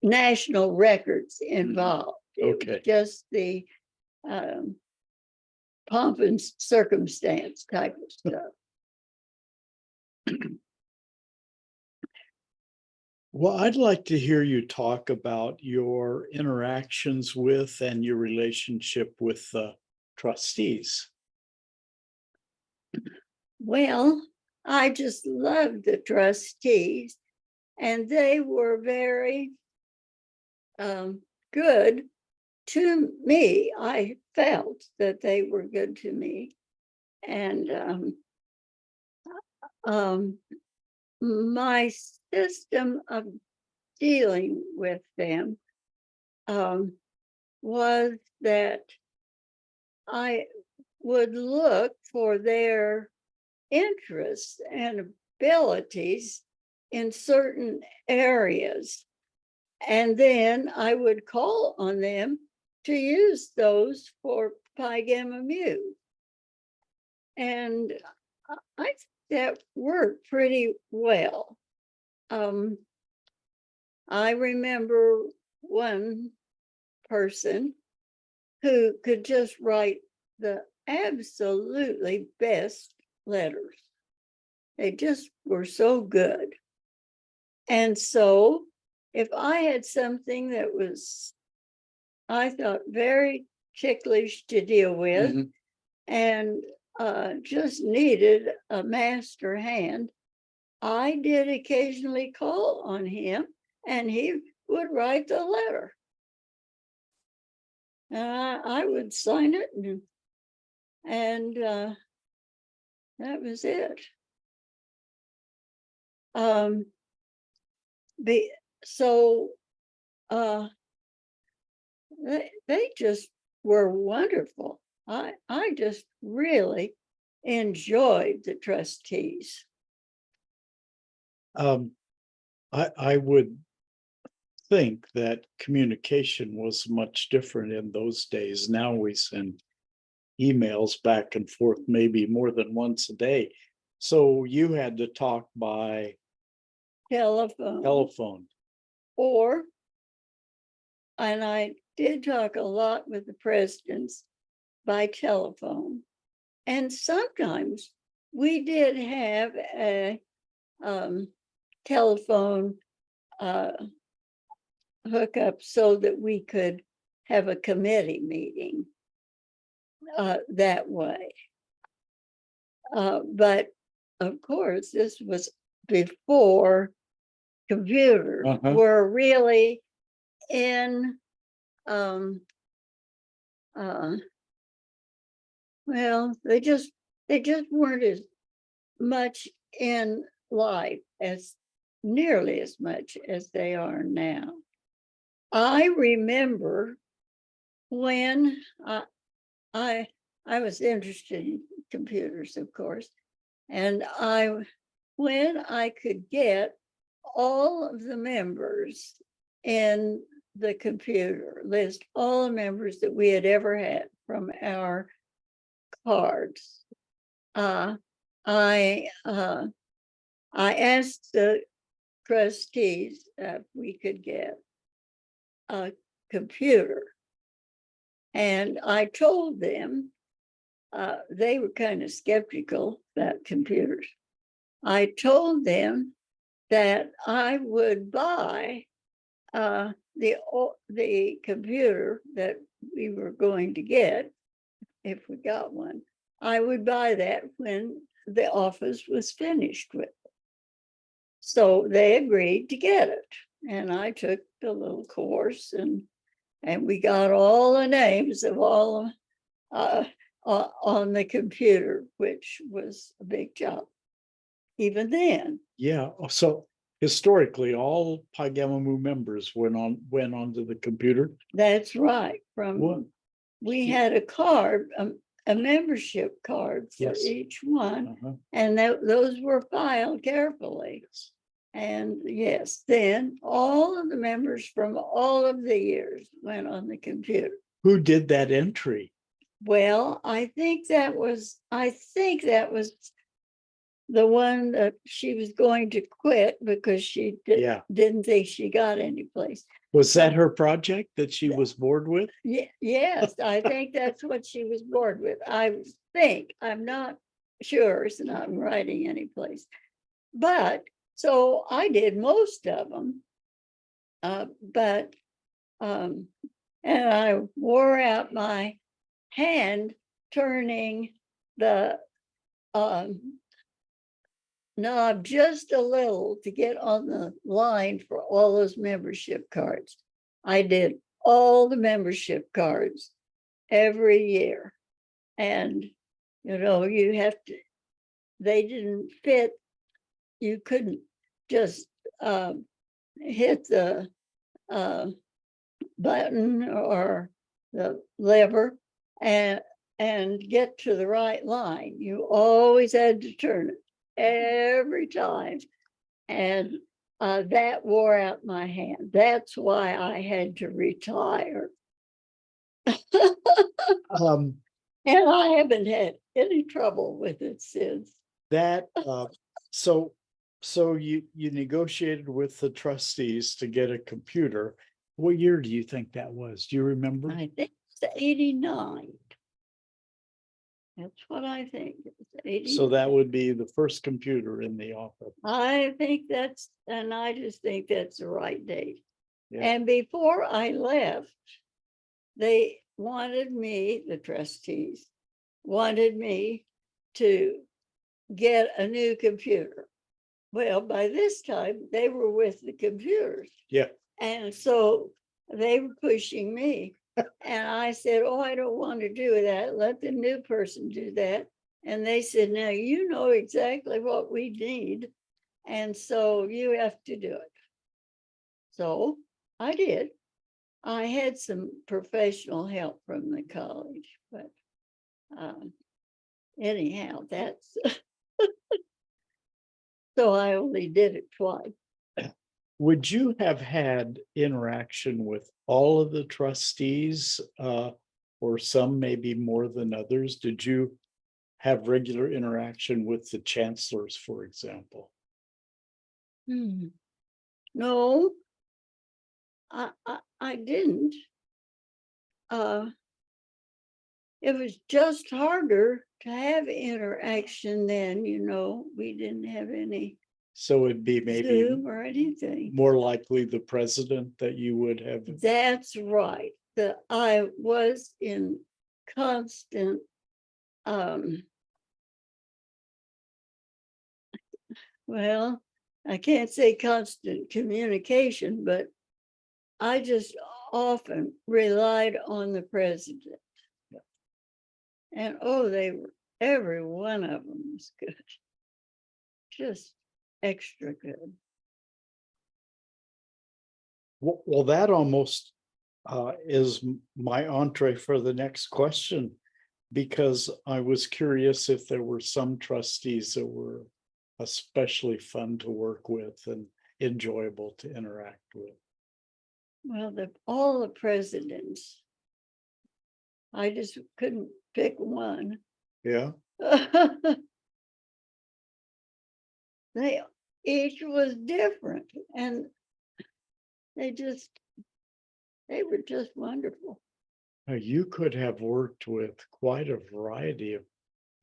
national records involved. It was just the pomp and circumstance type of stuff. Well, I'd like to hear you talk about your interactions with and your relationship with the trustees. Well, I just loved the trustees, and they were very good to me. I felt that they were good to me. And my system of dealing with them was that I would look for their interests and abilities in certain areas. And then I would call on them to use those for Pi Gamma Mu. And I think that worked pretty well. I remember one person who could just write the absolutely best letters. They just were so good. And so if I had something that was, I thought, very ticklish to deal with, Mhm. and just needed a master hand, I did occasionally call on him, and he would write the letter. And I would sign it, and that was it. The so they just were wonderful. I just really enjoyed the trustees. I would think that communication was much different in those days. Now we send emails back and forth, maybe more than once a day. So you had to talk by Telephone. telephone. Or, and I did talk a lot with the presidents by telephone. And sometimes we did have a telephone hookup so that we could have a committee meeting that way. But of course, this was before computers were really in, well, they just weren't as much in life as nearly as much as they are now. I remember when I was interested in computers, of course, and when I could get all of the members in the computer list, all the members that we had ever had from our cards. I asked the trustees if we could get a computer, and I told them, they were kind of skeptical about computers. I told them that I would buy the computer that we were going to get, if we got one. I would buy that when the office was finished with it. So they agreed to get it, and I took the little course, and we got all the names of all on the computer, which was a big job even then. Yeah, so historically, all Pi Gamma Mu members went onto the computer. That's right. What? We had a card, a membership card for Yes. each one, and those were filed carefully. Yes. And yes, then all of the members from all of the years went on the computer. Who did that entry? Well, I think that was the one that she was going to quit because she didn't think she got any place. Was that her project that she was bored with? Yes, I think that's what she was bored with. I think, I'm not sure, it's not writing any place. But so I did most of them. And I wore out my hand turning the knob just a little to get on the line for all those membership cards. I did all the membership cards every year. And, you have to, they didn't fit. You couldn't just hit the button or the lever and get to the right line. You always had to turn it every time. And that wore out my hand. That's why I had to retire. And I haven't had any trouble with it since. That so you negotiated with the trustees to get a computer, What year do you think that was? Do you remember? I think it's 89. That's what I think. It's 80. So that would be the first computer in the office. I think that's, and I just think that's the right date. Yeah. And before I left, they wanted me, the trustees, wanted me to get a new computer. Well, by this time, they were with the computers. Yeah. And so they were pushing me. And I said, oh, I don't want to do that. Let the new person do that. And they said, now you know exactly what we need. And so you have to do it. So I did. I had some professional help from the college, but anyhow, that's so I only did it twice. Would you have had interaction with all of the trustees, or some maybe more than others? Did you have regular interaction with the chancellors, for example? No, I didn't. It was just harder to have interaction then, we didn't have any So it'd be maybe Zoom or anything. more likely the president that you would have. That's right. I was in constant well, I can't say constant communication, but I just often relied on the president. And oh, every one of them was good. Just extra good. Well, that almost is my entree for the next question, because I was curious if there were some trustees that were especially fun to work with and enjoyable to interact with. Well, all the presidents, I just couldn't pick one. Yeah. They each was different, and they were just wonderful. Now, you could have worked with quite a variety of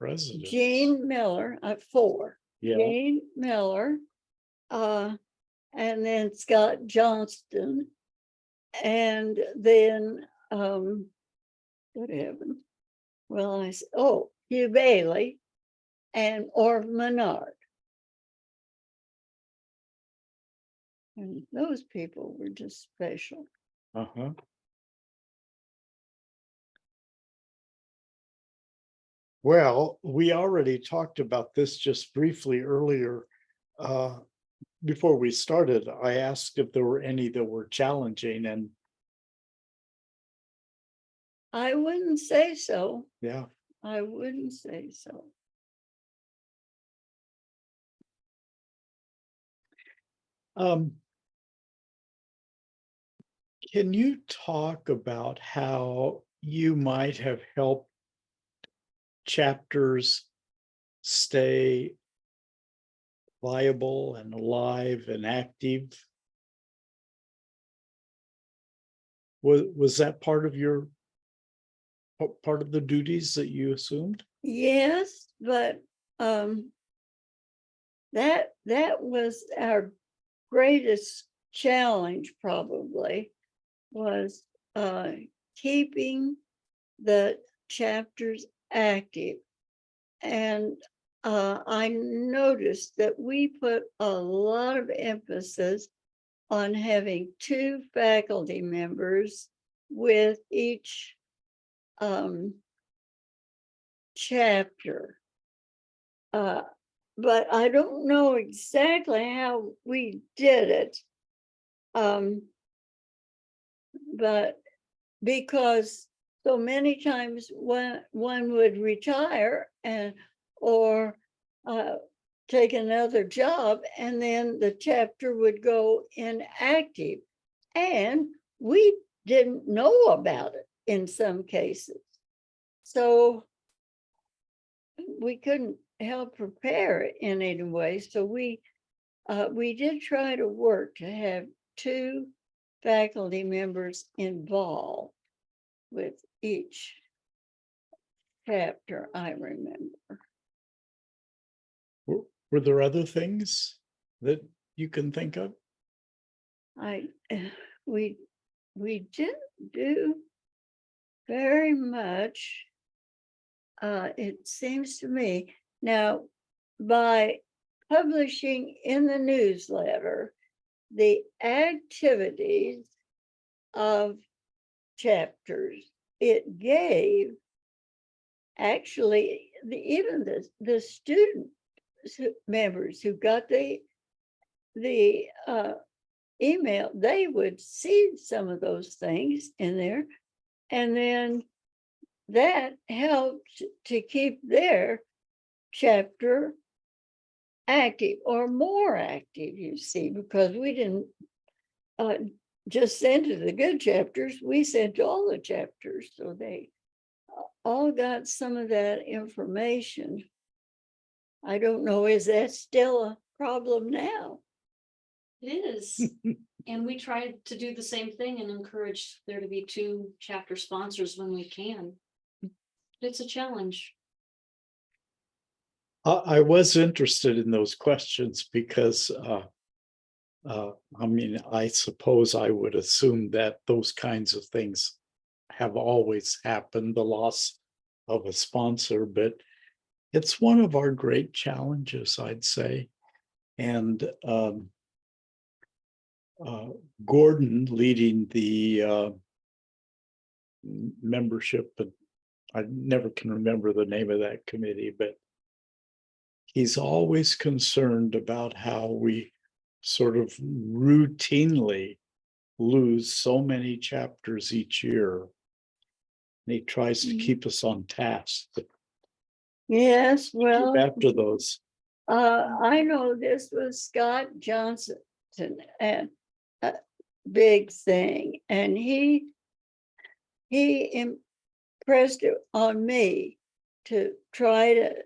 presidents. Gene Miller, 4. Yeah. Gene Miller, and then Scott Johnston, and then good heavens. Well, Hugh Bailey and Orv Menard. And those people were just special. Uh-huh. Well, we already talked about this just briefly earlier. Before we started, I asked if there were any that were challenging, and I wouldn't say so. yeah. I wouldn't say so. Can you talk about how you might have helped chapters stay viable and alive and active? Was that part of the duties that you assumed? Yes, but that was our greatest challenge, probably, was keeping the chapters active. And I noticed that we put a lot of emphasis on having 2 faculty members with each chapter. But I don't know exactly how we did it. But because so many times one would retire or take another job, and then the chapter would go inactive, and we didn't know about it in some cases. So we couldn't help prepare it in any way. So we did try to work to have 2 faculty members involved with each chapter, I remember. Were there other things that you can think of? We didn't do very much. It seems to me now, by publishing in the newsletter the activities of chapters, it gave actually even the student members who got the email, they would see some of those things in there, and then that helped to keep their chapter active or more active, you see, because we didn't just send to the good chapters, we sent to all the chapters, so they all got some of that information. I don't know, is that still a problem now? It is. And we tried to do the same thing and encourage there to be 2 chapter sponsors when we can. It's a challenge. I was interested in those questions because I mean, I suppose I would assume that those kinds of things have always happened, the loss of a sponsor, but it's one of our great challenges, I'd say. And Gordon leading the membership, but I never can remember the name of that committee, but he's always concerned about how we sort of routinely lose so many chapters each year. And he tries to keep us on task Yes, well, after those. I know this was Scott Johnson and a big thing, and he impressed it on me to try to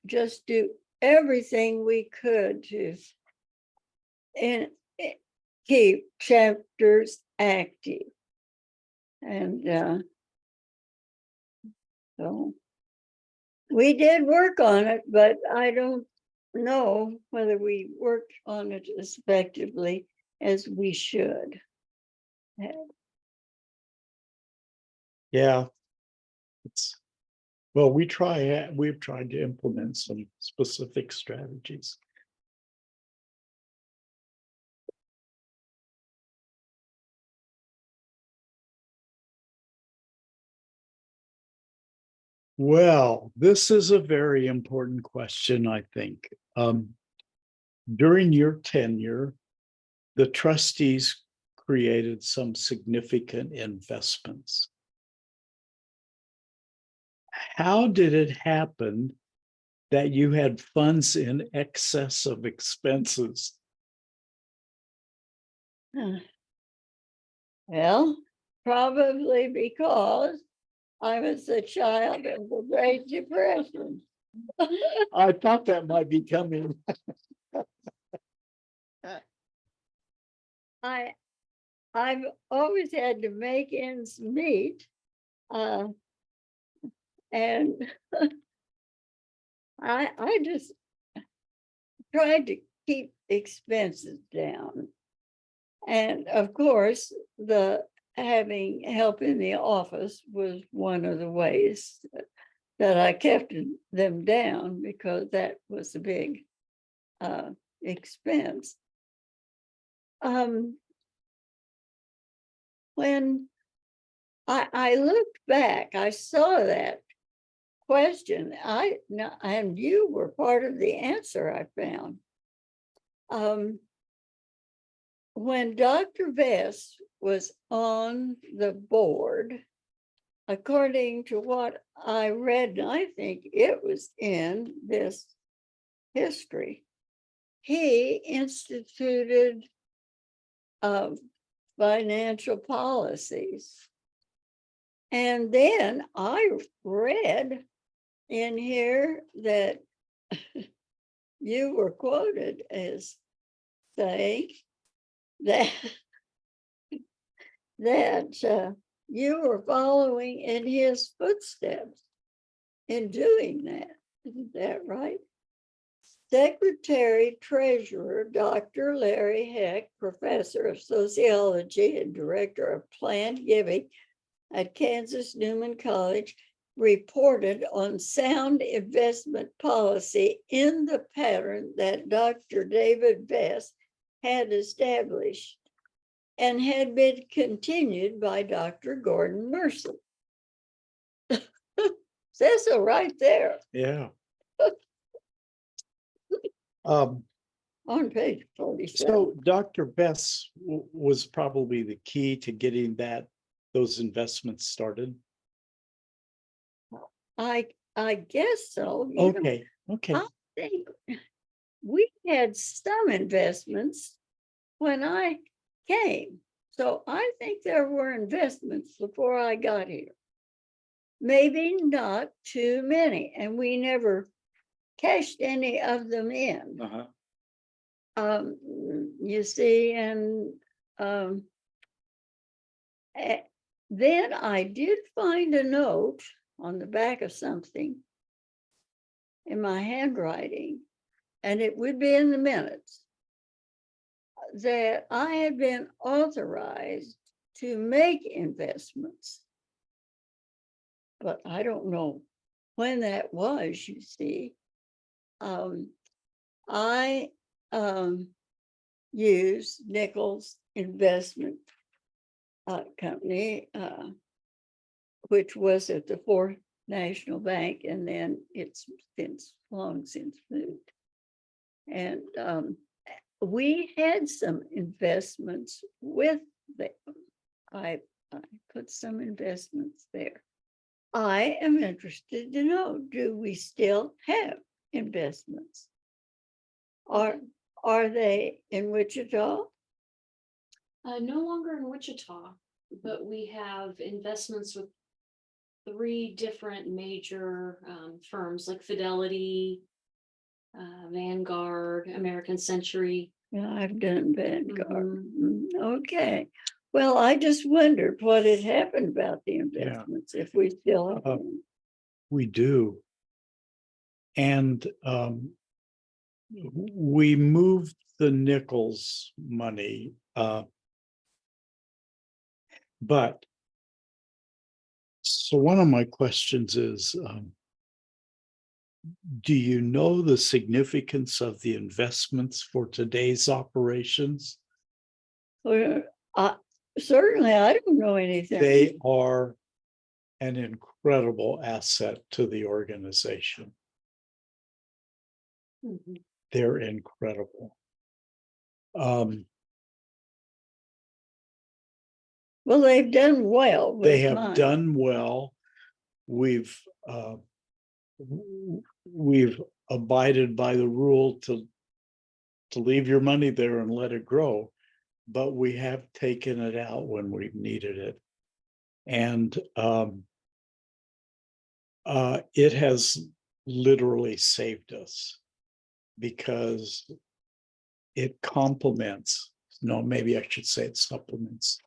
just do everything we could to keep chapters active. And so we did work on it, but I don't know whether we worked on it as effectively as we should have. Yeah. Well, we've tried to implement some specific strategies. Well, this is a very important question, I think. During your tenure, the trustees created some significant investments. How did it happen that you had funds in excess of expenses? Well, probably because I was a child of the Great Depression. I thought that might be coming. I've always had to make ends meet. And I just tried to keep expenses down. And of course, having help in the office was one of the ways that I kept them down, because that was a big expense. When I looked back, I saw that question. And you were part of the answer I found. When Dr. Vest was on the board, according to what I read, and I think it was in this history, he instituted financial policies. And then I read in here that you were quoted as saying that that you were following in his footsteps in doing that. Isn't that right? Secretary Treasurer Dr. Larry Heck, Professor of Sociology and Director of Planned Giving at Kansas Newman College, reported on sound investment policy in the pattern that Dr. David Best had established and had been continued by Dr. Gordon Mercer. Says so right there Yeah. Um, on page 47. so Dr. Bess was probably the key to getting those investments started. I guess so. You know, Okay, okay. I think we had some investments when I came. So I think there were investments before I got here. Maybe not too many, and we never cashed any of them in. Uh-huh. You see, and then I did find a note on the back of something in my handwriting, and it would be in the minutes, that I had been authorized to make investments. But I don't know when that was, you see. I used Nichols Investment Company, which was at the Fourth National Bank, and then it's long since moved. And we had some investments with them. I put some investments there. I am interested to know, do we still have investments? Are they in Wichita? No longer in Wichita, but we have investments with 3 different major firms like Fidelity, Vanguard, American Century. Yeah, I've done Vanguard. Okay. Well, I just wondered what had happened about the investments, if we still have them. We do. And we moved the Nichols money, but so one of my questions is, do you know the significance of the investments for today's operations? Well, certainly, I don't know anything. They are an incredible asset to the organization. Mhm. They're incredible. Well, they've done well. With They have mine. done well. We've abided by the rule to leave your money there and let it grow, but we have taken it out when we've needed it. And it has literally saved us because it complements, no, maybe I should say it supplements.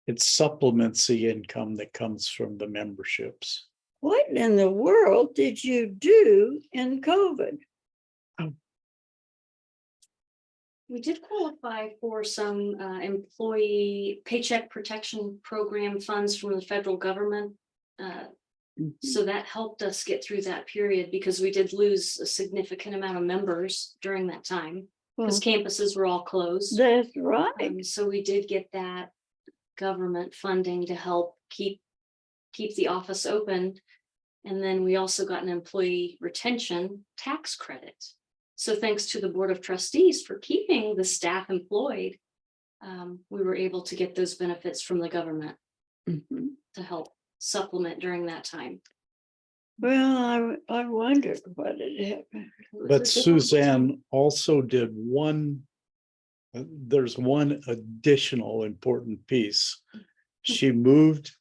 It supplements the income that comes from the memberships. What in the world did you do in COVID? We did qualify for some employee paycheck protection program funds from the federal government. So that helped us get through that period because we did lose a significant amount of members during that time because Well, campuses were all closed. that's right. So we did get that government funding to help keep the office open. And then we also got an employee retention tax credit. So thanks to the Board of Trustees for keeping the staff employed, we were able to get those benefits from the government to help supplement during that time. Well, I wondered what had happened. But Suzanne also did there's one additional important piece. She moved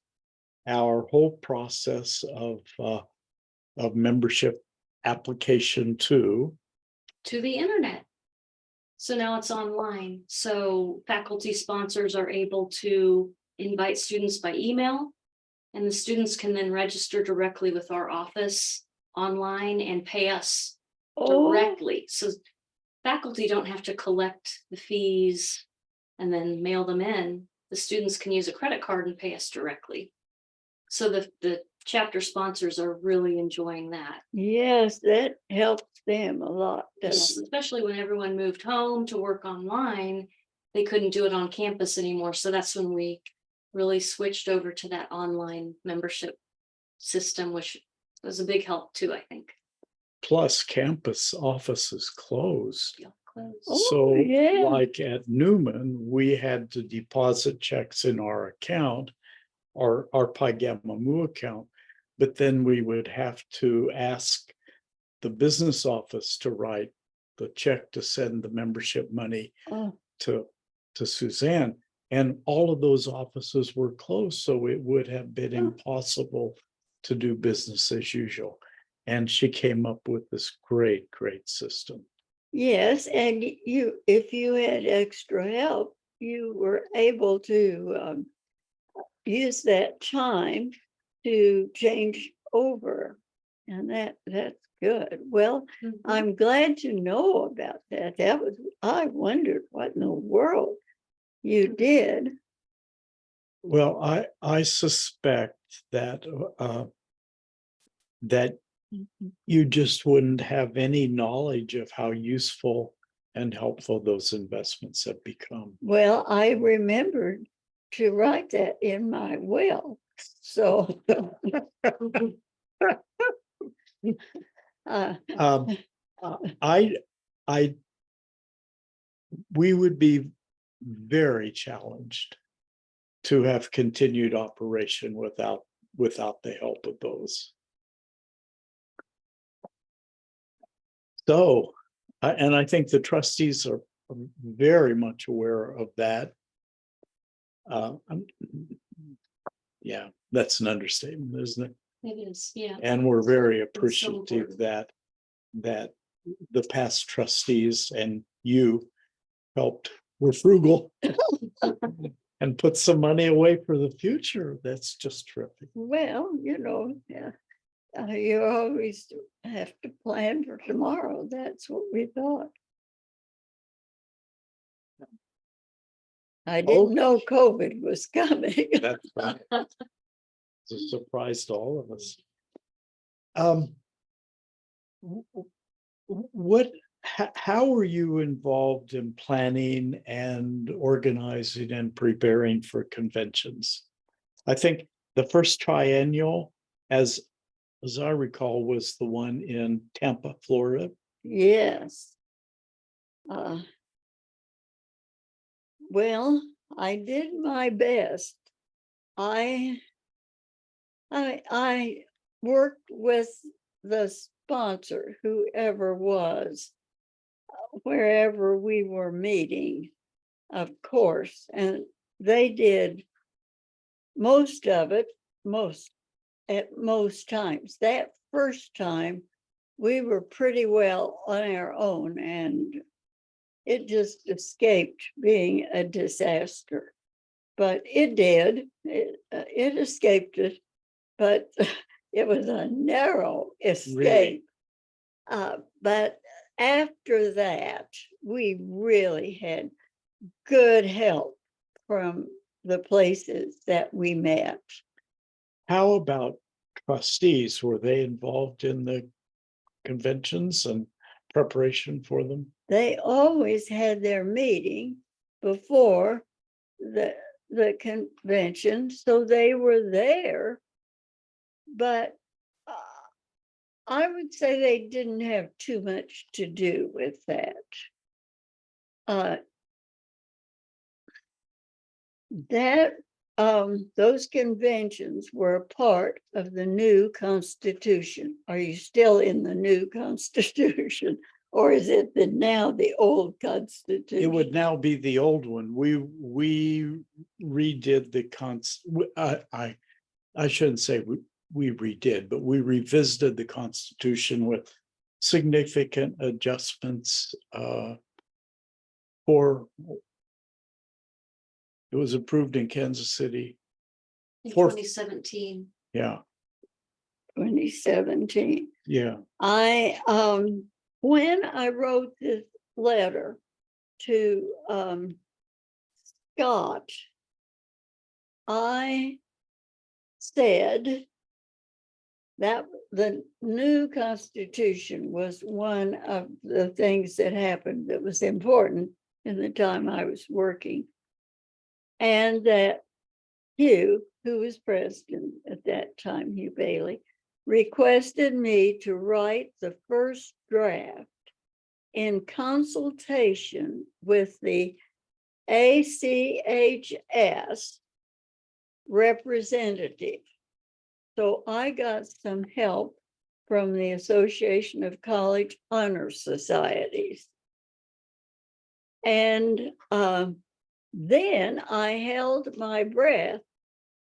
our whole process of membership application to the internet. So now it's online. So faculty sponsors are able to invite students by email. And the students can then register directly with our office online and pay us Oh, directly. So faculty don't have to collect the fees and then mail them in. The students can use a credit card and pay us directly. So the chapter sponsors are really enjoying that. yes, that helps them a lot, Yes, doesn't it? especially when everyone moved home to work online, they couldn't do it on campus anymore. So that's when we really switched over to that online membership system, which was a big help too, I think. Plus campus offices closed. Yeah, close. Oh, So yeah. like at Newman, we had to deposit checks in our account, our Pi Gamma Mu account. But then we would have to ask the business office to write the check to send the membership money Oh, to Suzanne. And all of those offices were closed, so it would have been Oh. impossible to do business as usual. And she came up with this great system. yes, and you, if you had extra help, you were able to use that time to change over. And that's good. Well, Mhm. I'm glad to know about that. I wondered what in the world you did. Well, I suspect that that you just wouldn't have any knowledge of how useful and helpful those investments have become. Well, I remembered to write that in my will. So uh, Um, I we would be very challenged to have continued operation without the help of those. So, and I think the trustees are very much aware of that. Yeah, that's an understatement, isn't it? It is, yeah. And we're very so appreciative important. that the past trustees and you helped. We're frugal and put some money away for the future. That's just terrific. well, yeah, you always have to plan for tomorrow. That's what we thought. I didn't know COVID was coming. That's right. It's a surprise to all of us. How are you involved in planning and organizing and preparing for conventions? I think the first triennial, as I recall, was the one in Tampa, Florida. Yes. Well, I did my best. I worked with the sponsor, whoever was, wherever we were meeting, of course, and they did most of it, at most times. That first time, we were pretty well on our own, and it just escaped being a disaster. But it did. It escaped it, but it was a narrow escape. But after that, we really had good help from the places that we met. How about trustees? Were they involved in the conventions and preparation for them? They always had their meeting before the convention, so they were there. But I would say they didn't have too much to do with that. Those conventions were a part of the new Constitution. Are you still in the new Constitution, or is it now the old Constitution? It would now be the old one. We redid the I shouldn't say we redid, but we revisited the Constitution with significant adjustments for It was approved in Kansas City. In Fourth. 2017. Yeah, 2017. yeah. When I wrote this letter to Scott, I said that the new Constitution was one of the things that happened that was important in the time I was working. And that Hugh, who was president at that time, Hugh Bailey, requested me to write the first draft in consultation with the ACHS representative. So I got some help from the Association of College Honor Societies. And then I held my breath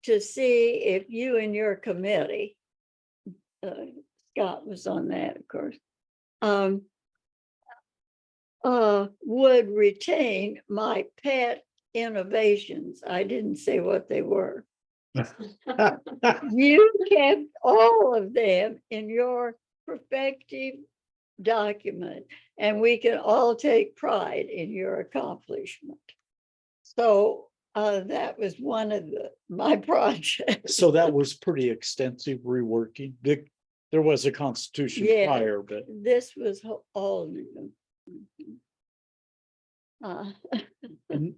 to see if you and your committee, Scott was on that, of course, would retain my pet innovations. I didn't say what they were. You kept all of them in your perfective document, and we can all take pride in your accomplishment. So that was one of my projects. So that was pretty extensive reworking. There was a constitution Yeah. prior, but This was all new. and,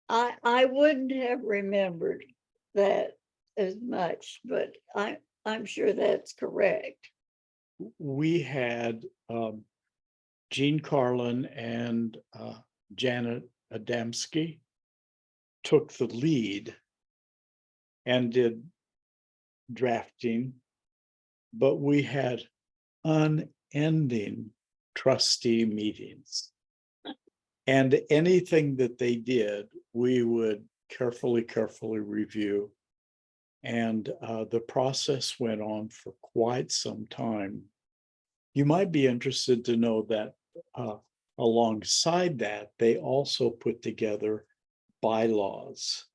I wouldn't have remembered that as much, but I'm sure that's correct. we had Jean Carlin and Janet Adamski took the lead and did drafting, but we had unending trustee meetings. And anything that they did, we would carefully review. And the process went on for quite some time. You might be interested to know that alongside that, they also put together bylaws.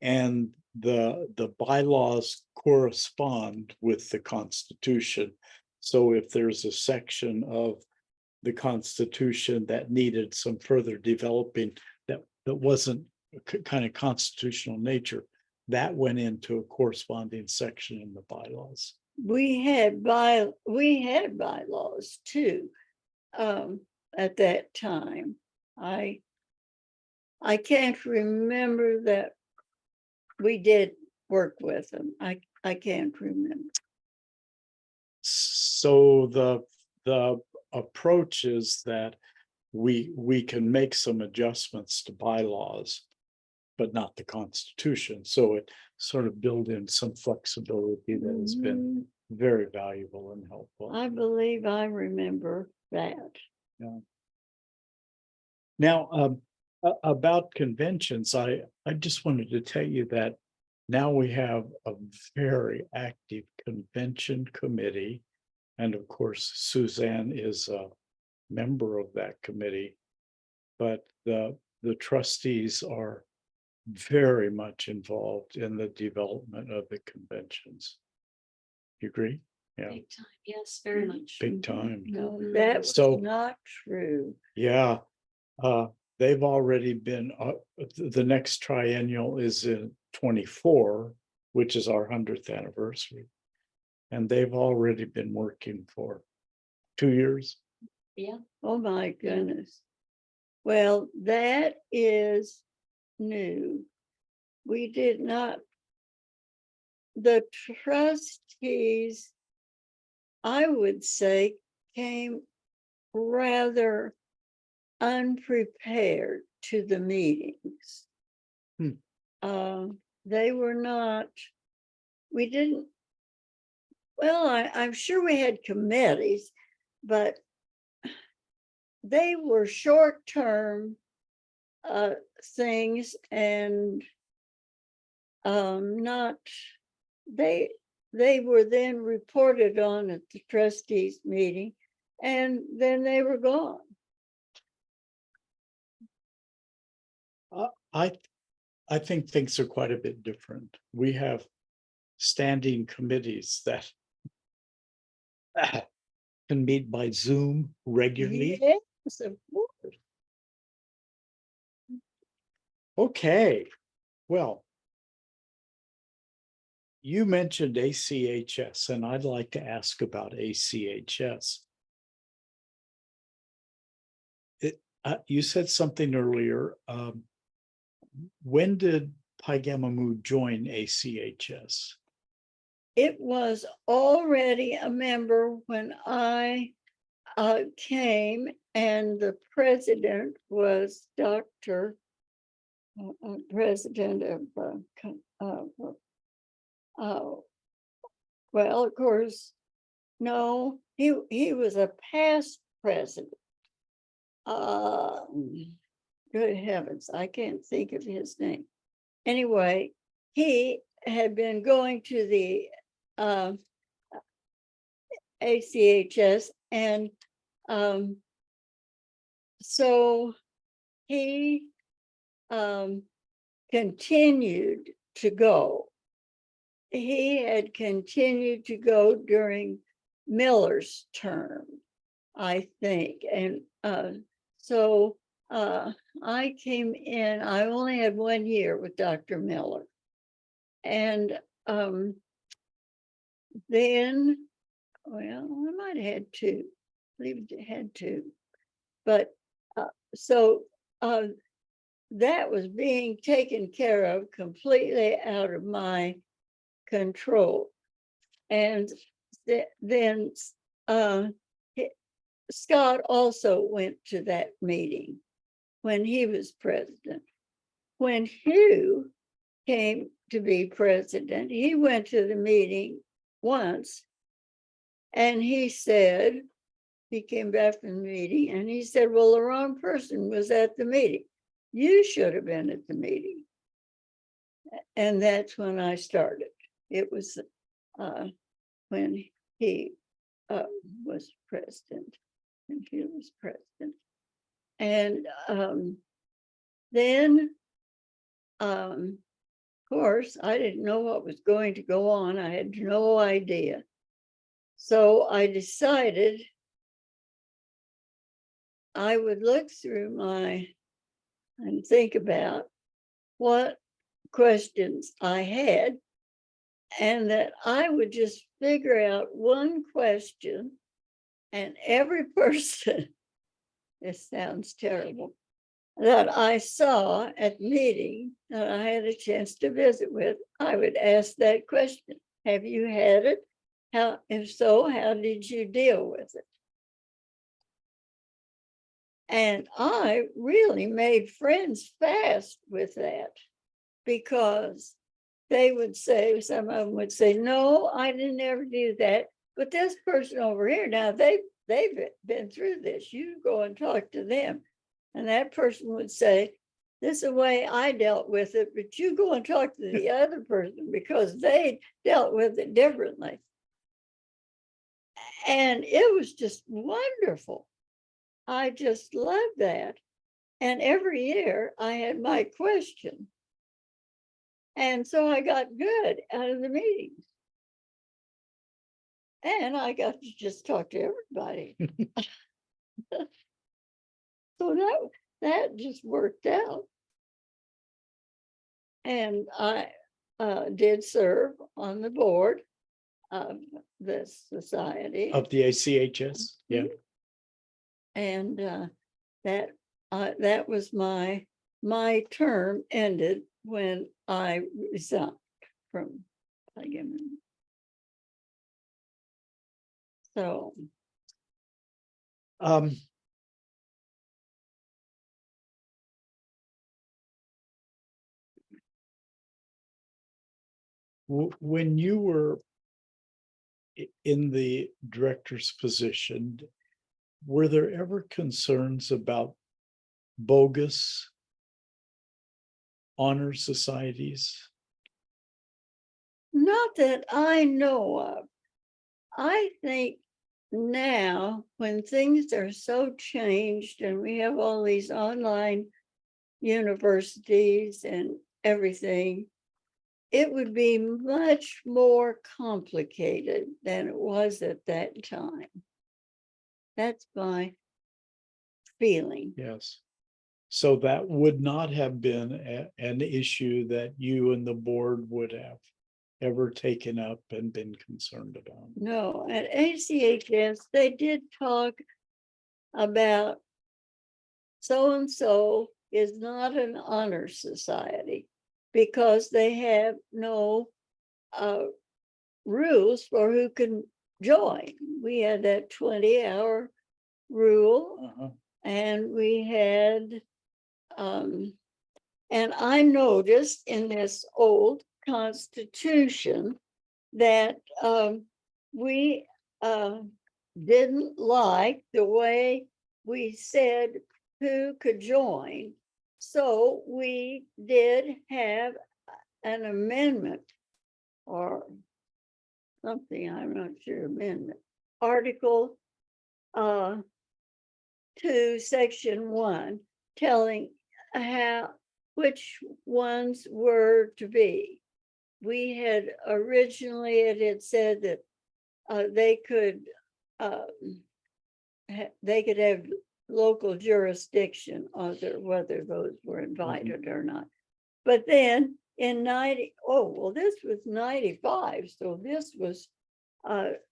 And the bylaws correspond with the Constitution. So if there's a section of the Constitution that needed some further developing that wasn't kind of constitutional nature, that went into a corresponding section in the bylaws. We had bylaws too at that time. I can't remember that we did work with them. I can't remember. So the approach is that we can make some adjustments to bylaws, but not the Constitution. So it sort of built in some flexibility that has been very valuable and helpful. I believe I remember that. Now, about conventions, I just wanted to tell you that now we have a very active convention committee. And of course, Suzanne is a member of that committee, but the trustees are very much involved in the development of the conventions. You agree? Yeah, Big time. Yes, very much. big time. No, that was So- not true. Yeah, they've already been, the next triennial is in 24, which is our 100th anniversary. And they've already been working for 2 years. Yeah. Oh, my goodness. Well, that is new. We did not. The trustees, I would say, came rather unprepared to the meetings. They were not, we didn't, well, I'm sure we had committees, but they were short-term things and not, they were then reported on at the trustees meeting and then they were gone. I think things are quite a bit different. We have standing committees that can meet by Zoom regularly. Yes, of course. Okay, well, you mentioned ACHS, and I'd like to ask about ACHS. You said something earlier. When did Pi Gamma Mu join ACHS? It was already a member when I came, and the president was Dr. President of, well, of course, no, he was a past president. Good heavens, I can't think of his name. Anyway, he had been going to the ACHS, and so he continued to go. He had continued to go during Miller's term, I think. And so I came in, I only had 1 year with Dr. Miller. And then, well, I might have had 2, I believe it had 2. But so that was being taken care of completely out of my control. And then Scott also went to that meeting when he was president. When Hugh came to be president, he went to the meeting once, and he said, he came back from the meeting and he said, well, the wrong person was at the meeting. You should have been at the meeting. And that's when I started. It was when he was president, and he was president. And then, of course, I didn't know what was going to go on. I had no idea. So I decided I would look through and think about what questions I had, and that I would just figure out one question, and every person, this sounds terrible, that I saw at meeting that I had a chance to visit with, I would ask that question. Have you had it? If so, how did you deal with it? And I really made friends fast with that, because they would say, some of them would say, no, I didn't ever do that. But this person over here, now they've been through this. You go and talk to them. And that person would say, this is the way I dealt with it, but you go and talk to the other person, because they dealt with it differently. And it was just wonderful. I just loved that. And every year I had my question. And so I got good out of the meetings. And I got to just talk to everybody. So that just worked out. And I did serve on the board of the society. Of the ACHS, yeah. And that was my term ended when I resigned from Pagam. So when you were in the director's position, were there ever concerns about bogus honor societies? not that I know of. I think now, when things are so changed and we have all these online universities and everything, it would be much more complicated than it was at that time. That's my feeling. Yes. So that would not have been an issue that you and the board would have ever taken up and been concerned about. No, at ACHS, they did talk about so-and-so is not an honor society because they have no rules for who can join. We had that 20-hour rule, Uh-huh. and we had, and I noticed in this old constitution that we didn't like the way we said who could join. So we did have an amendment or something, I'm not sure, amendment, Article 2, Section 1, telling which ones were to be. We had originally, it had said that they could have local jurisdiction on whether those were invited or not. But then in this was 95, so this was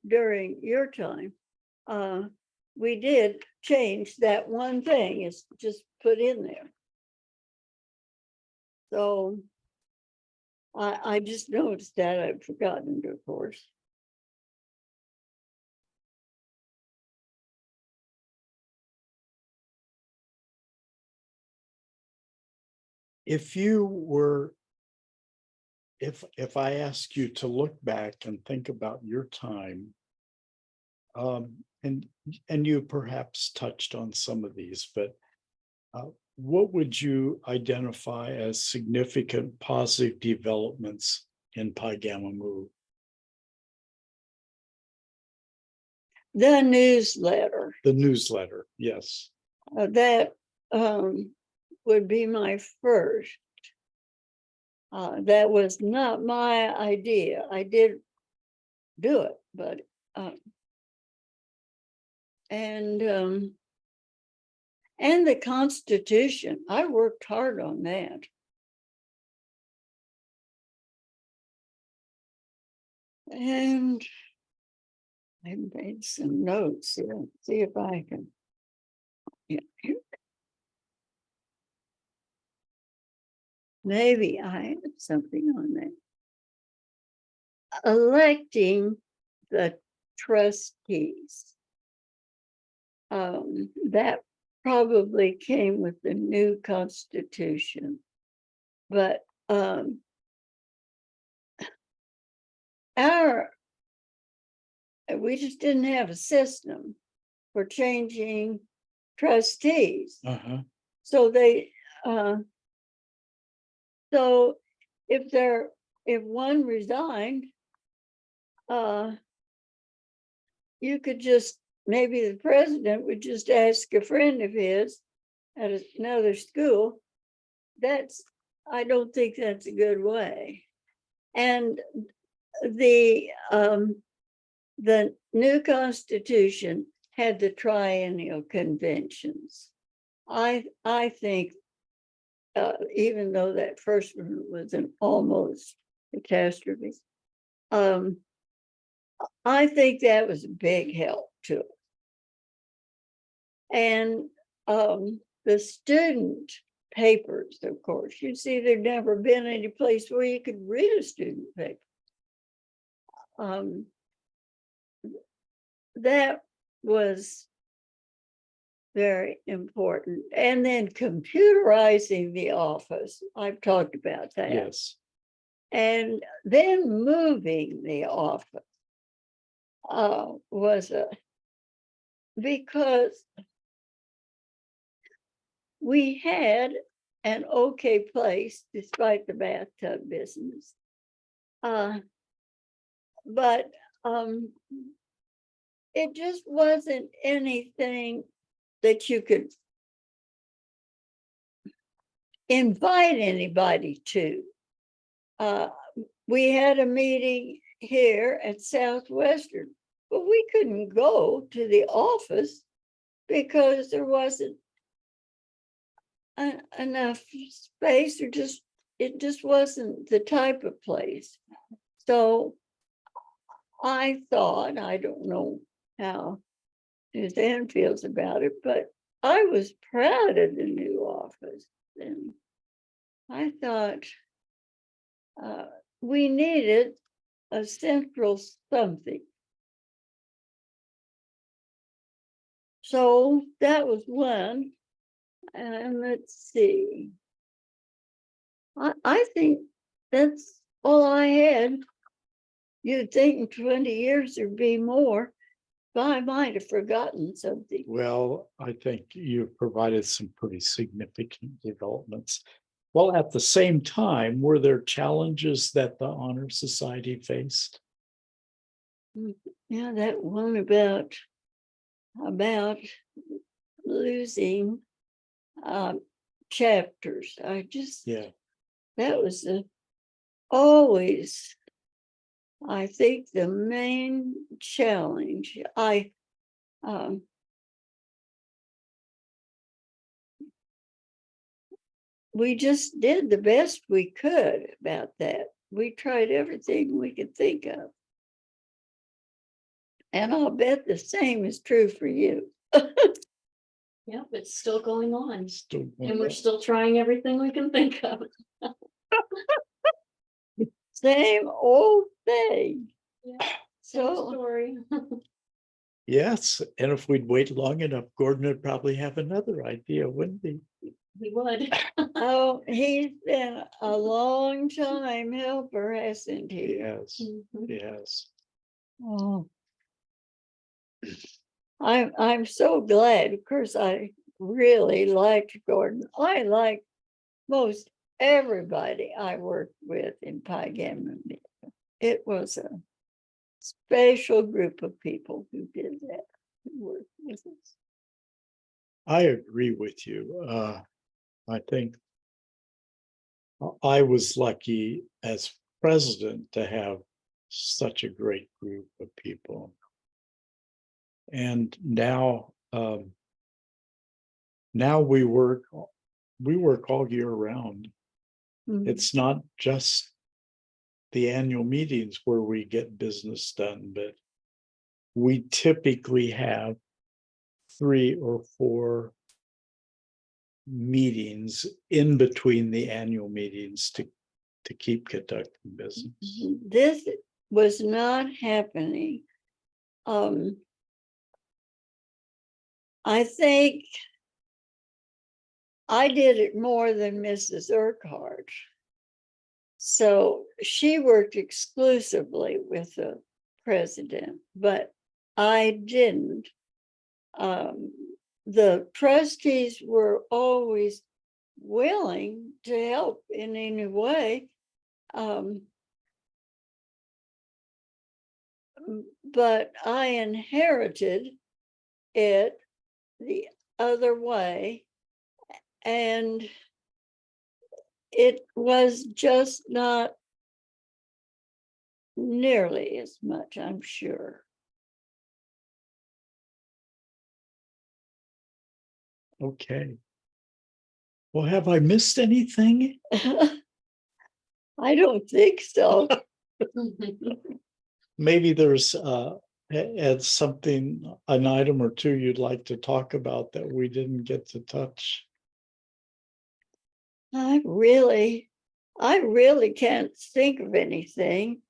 during your time. We did change that one thing, it's just put in there. So I just noticed that. I'd forgotten, of course. If you were, if I ask you to look back and think about your time, and you perhaps touched on some of these, but what would you identify as significant positive developments in Pi Gamma Mu? The newsletter, The newsletter, yes. that would be my first. That was not my idea. I did do it, but and the Constitution, I worked hard on that. And I made some notes here. See if I can. Yeah. Maybe I have something on that. Electing the trustees. That probably came with the new Constitution, but we just didn't have a system for changing trustees. Uh-huh. So so if one resigned, you could just, maybe the president would just ask a friend of his at another school. I don't think that's a good way. And the new Constitution had the triennial conventions. I think, even though that first one was an almost catastrophe, I think that was a big help to it. And the student papers, of course, you see, there'd never been any place where you could read a student paper. That was very important. And then computerizing the office, I've talked about that. Yes. And then moving the office was because we had an okay place despite the bathtub business. But it just wasn't anything that you could invite anybody to. We had a meeting here at Southwestern, but we couldn't go to the office because there wasn't enough space, or it just wasn't the type of place. So I thought, I don't know how Suzanne feels about it, but I was proud of the new office. And I thought we needed a central something. So that was one. And let's see. I think that's all I had. You'd think in 20 years there'd be more, but I might have forgotten something. Well, I think you've provided some pretty significant developments. Well, at the same time, were there challenges that the Honor Society faced? Yeah, that one about losing chapters. Yeah, That was always, I think, the main challenge. We just did the best we could about that. We tried everything we could think of. And I'll bet the same is true for you. Yep, it's still going on. still And we're still trying everything we can think of. Same old thing. Yeah, same So story. yes, and if we'd wait long enough, Gordon would probably have another idea, wouldn't he? We would. oh, he's been a long time helper, hasn't he? Yes, Mhm. yes. Oh, I'm so glad. Of course, I really liked Gordon. I like most everybody I worked with in Pi Gamma Beta. It was a special group of people who did that, who worked with us. I agree with you. I think I was lucky as president to have such a great group of people. And now, now we work all year round. Mhm. It's not just the annual meetings where we get business done, but we typically have 3 or 4 meetings in between the annual meetings to keep conducting business. This was not happening. I think I did it more than Mrs. Urquhart. So she worked exclusively with the president, but I didn't. The trustees were always willing to help in any way. But I inherited it the other way, and it was just not nearly as much, I'm sure. Okay. Well, have I missed anything? I don't think so. Maybe there's something, an item or two you'd like to talk about that we didn't get to touch. I really can't think of anything.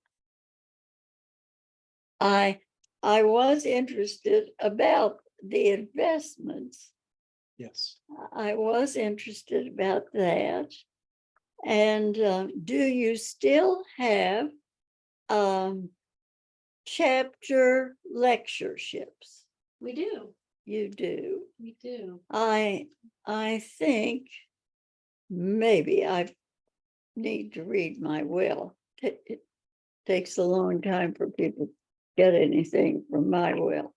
I was interested about the investments. Yes. I was interested about that. And do you still have chapter lectureships? We do. You do. We do. I think maybe I need to read my will. It takes a long time for people to get anything from my will.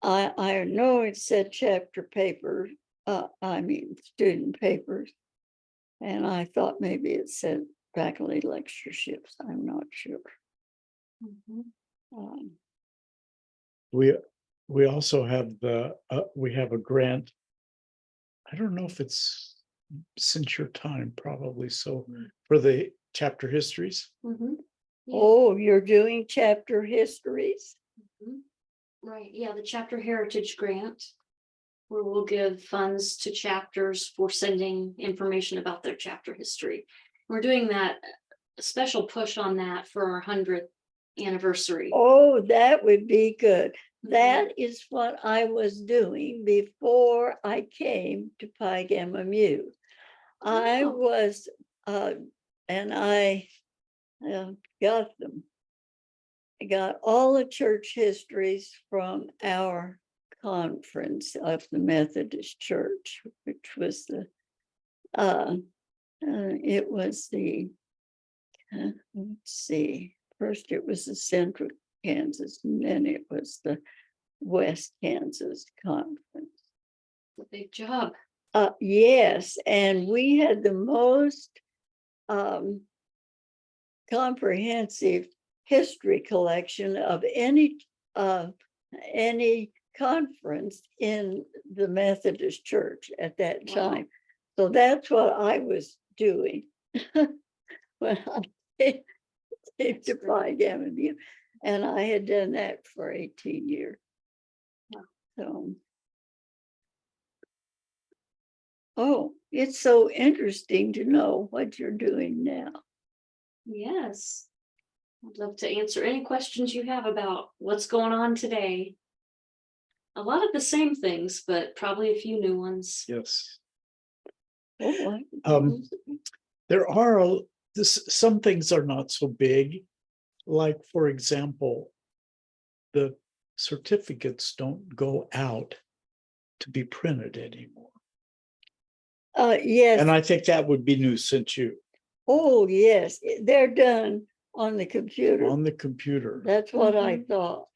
I know it said chapter paper I mean, student papers. And I thought maybe it said faculty lectureships. I'm not sure. Mhm. Um, We also have we have a grant. I don't know if it's since your time, probably so, for the chapter histories. Mhm. Yeah. Oh, you're doing chapter histories? Mhm. Right, yeah, the chapter heritage grant, where we'll give funds to chapters for sending information about their chapter history. We're doing that, a special push on that for our 100th anniversary. Oh, that would be good. Mhm. That is what I was doing before I came to Pi Gamma Mu. I Oh. was, and I got them. I got all the church histories from our conference of the Methodist Church, which was it was the, let's see, first it was the Central Kansas, and then it was the West Kansas Conference. A big job. Yes, and we had the most comprehensive history collection of any conference in the Methodist Church at that Wow. time. So that's what I was doing when I came to Pi Gamma Mu, and I had done that for 18 years. Wow. So, oh, it's so interesting to know what you're doing now. Yes. I'd love to answer any questions you have about what's going on today. A lot of the same things, but probably a few new ones. Yes. Oh, There are some things are not so big. Like, for example, the certificates don't go out to be printed anymore. yes. And I think that would be new since you Oh, yes, they're done on the computer. on the computer. That's what I Mhm. thought.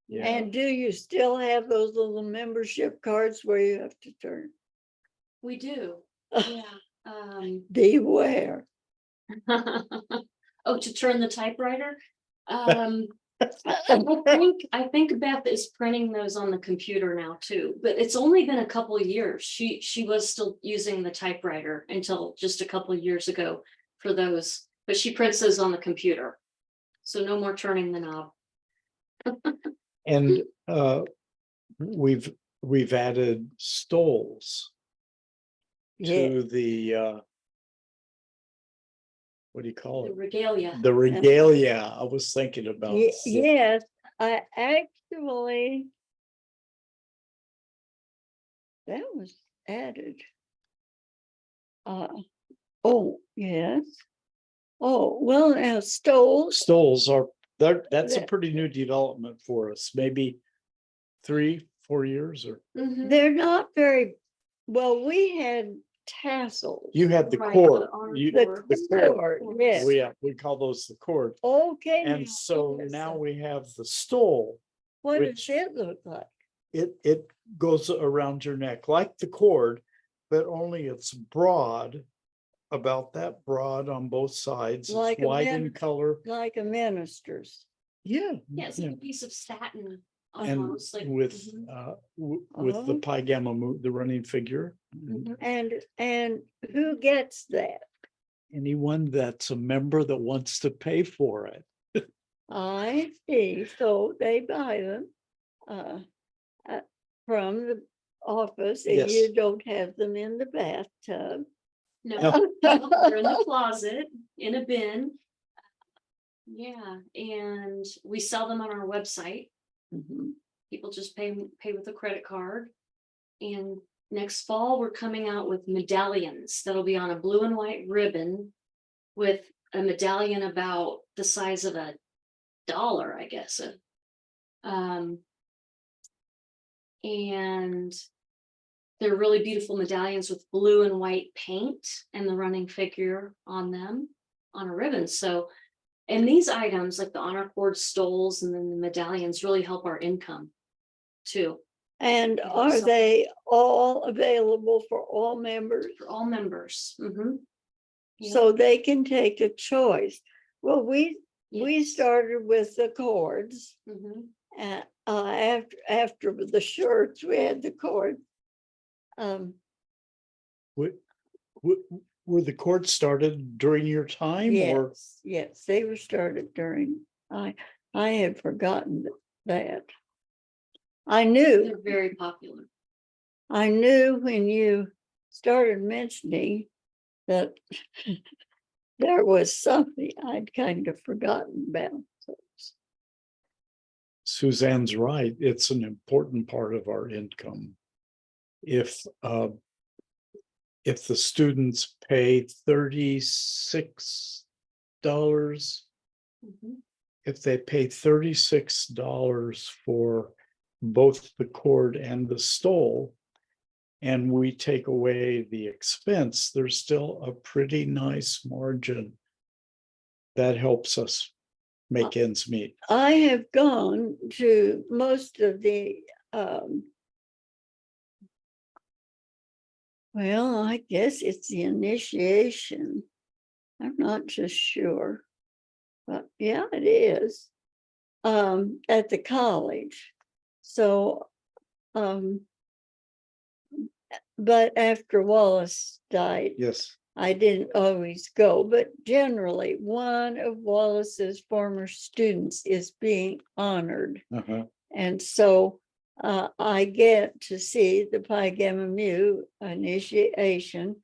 Yeah. And do you still have those little membership cards where you have to turn? We do. Yeah. Beware. Oh, to turn the typewriter? I think Beth is printing those on the computer now too, but it's only been a couple of years. She was still using the typewriter until just a couple of years ago for those, but she prints those on the computer. So no more turning the knob. And we've added stoles Yeah, to the what do you call The it? regalia. The regalia. I was thinking about. yes, I actually, that was added. Oh, yes. Oh, well, now stoles, Stoles are that's a That- pretty new development for us. Maybe 3-4 years, or Mhm. they're not very, well, we had tassels. you had the Right, cord. the honor You, The cord. cord, yes. we call those the cord. Okay. And now, so what is now that? we have the stole. What which- does it look like? It goes around your neck like the cord, but only it's broad, about that broad on both sides. Like It's a white in min- color. Like a minister's. Yeah. Yeah, it's like a piece of satin And almost like. with Mhm. with the Oh. Pi Gamma the running figure. Mhm. And who gets that? Anyone that's a member that wants to pay for it. I see. So they buy them uh, from the office, and Yes. you don't have them in the bathtub. No, they're in the closet in a bin. Yeah, and we sell them on our website. Mhm. People just pay with a credit card. And next fall, we're coming out with medallions that'll be on a blue and white ribbon with a medallion about the size of $1, I guess. And they're really beautiful medallions with blue and white paint and the running figure on them on a ribbon. So, and these items like the honor cord, stoles, and then the medallions really help our income too. And I hope are so. they all available for all members? For all members. So they can take a choice. Well, we Yes. started with the cords. After the shirts, we had the cord. Were the courts started during your time or? Yes, they were started during, I had forgotten that. I knew. They're very popular. I knew when you started mentioning that there was something I'd kind of forgotten about. Suzanne's right. It's an important part of our income. If the students pay $36, if they pay $36 for both the cord and the stole, and we take away the expense, there's still a pretty nice margin that helps us make ends meet. I have gone to most of the, well, I guess it's the initiation. I'm not just sure, but yeah, it is, at the college. So, but after Wallace died, Yes. I didn't always go, but generally one of Wallace's former students is being honored. And so I get to see the Pi Gamma Mu initiation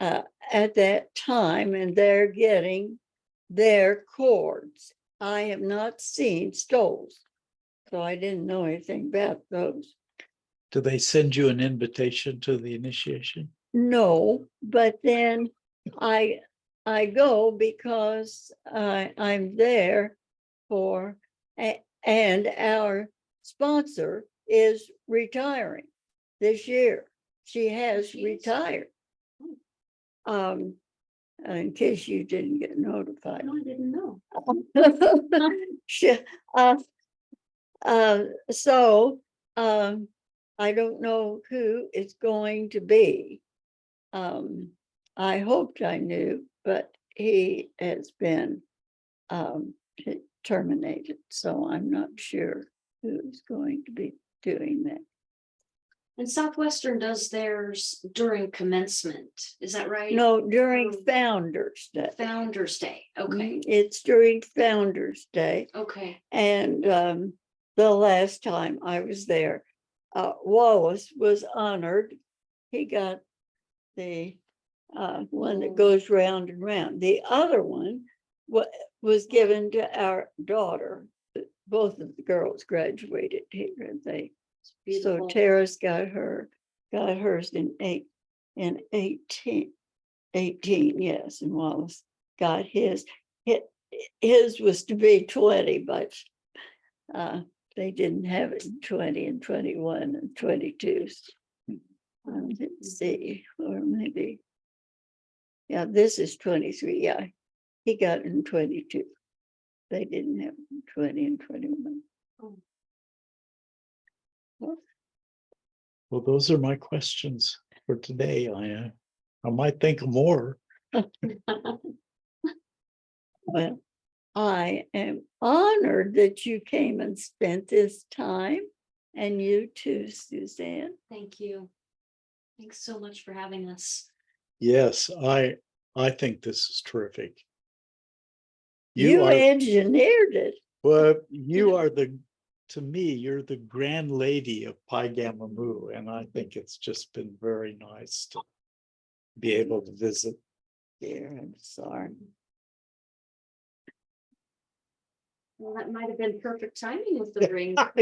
at that time, and they're getting their cords. I have not seen stoles, so I didn't know anything about those. Do they send you an invitation to the initiation? No, but then I go because I'm there for, and our sponsor is retiring this year. She has retired. In case you didn't get notified. No, I didn't know. So I don't know who it's going to be. I hoped I knew, but he has been terminated, so I'm not sure who's going to be doing that. And Southwestern does theirs during commencement. Is that right? No, during Founders Day. Founders Day. Okay. It's during Founders Day. Okay. And the last time I was there, Wallace was honored. He got the one that goes round and round. The other one was given to our daughter. Both of the girls graduated here. So Tara's got hers in 18, yes, and Wallace got his. His was to be 20, but they didn't have it in 20 and 21 and 22. Let's see, or maybe, yeah, this is 23. Yeah, he got it in 22. They didn't have it in 20 and 21. Well, those are my questions for today. I might think of more. Well, I am honored that you came and spent this time, and you too, Suzanne. Thank you. Thanks so much for having us. Yes, I think this is terrific. You engineered it. Well, you are to me, you're the grand lady of Pi Gamma Mu, and I think it's just been very nice to be able to visit. Dear, I'm sorry. Well, that might have been perfect timing with the ring. That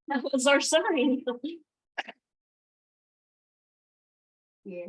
That was our sign. Yeah.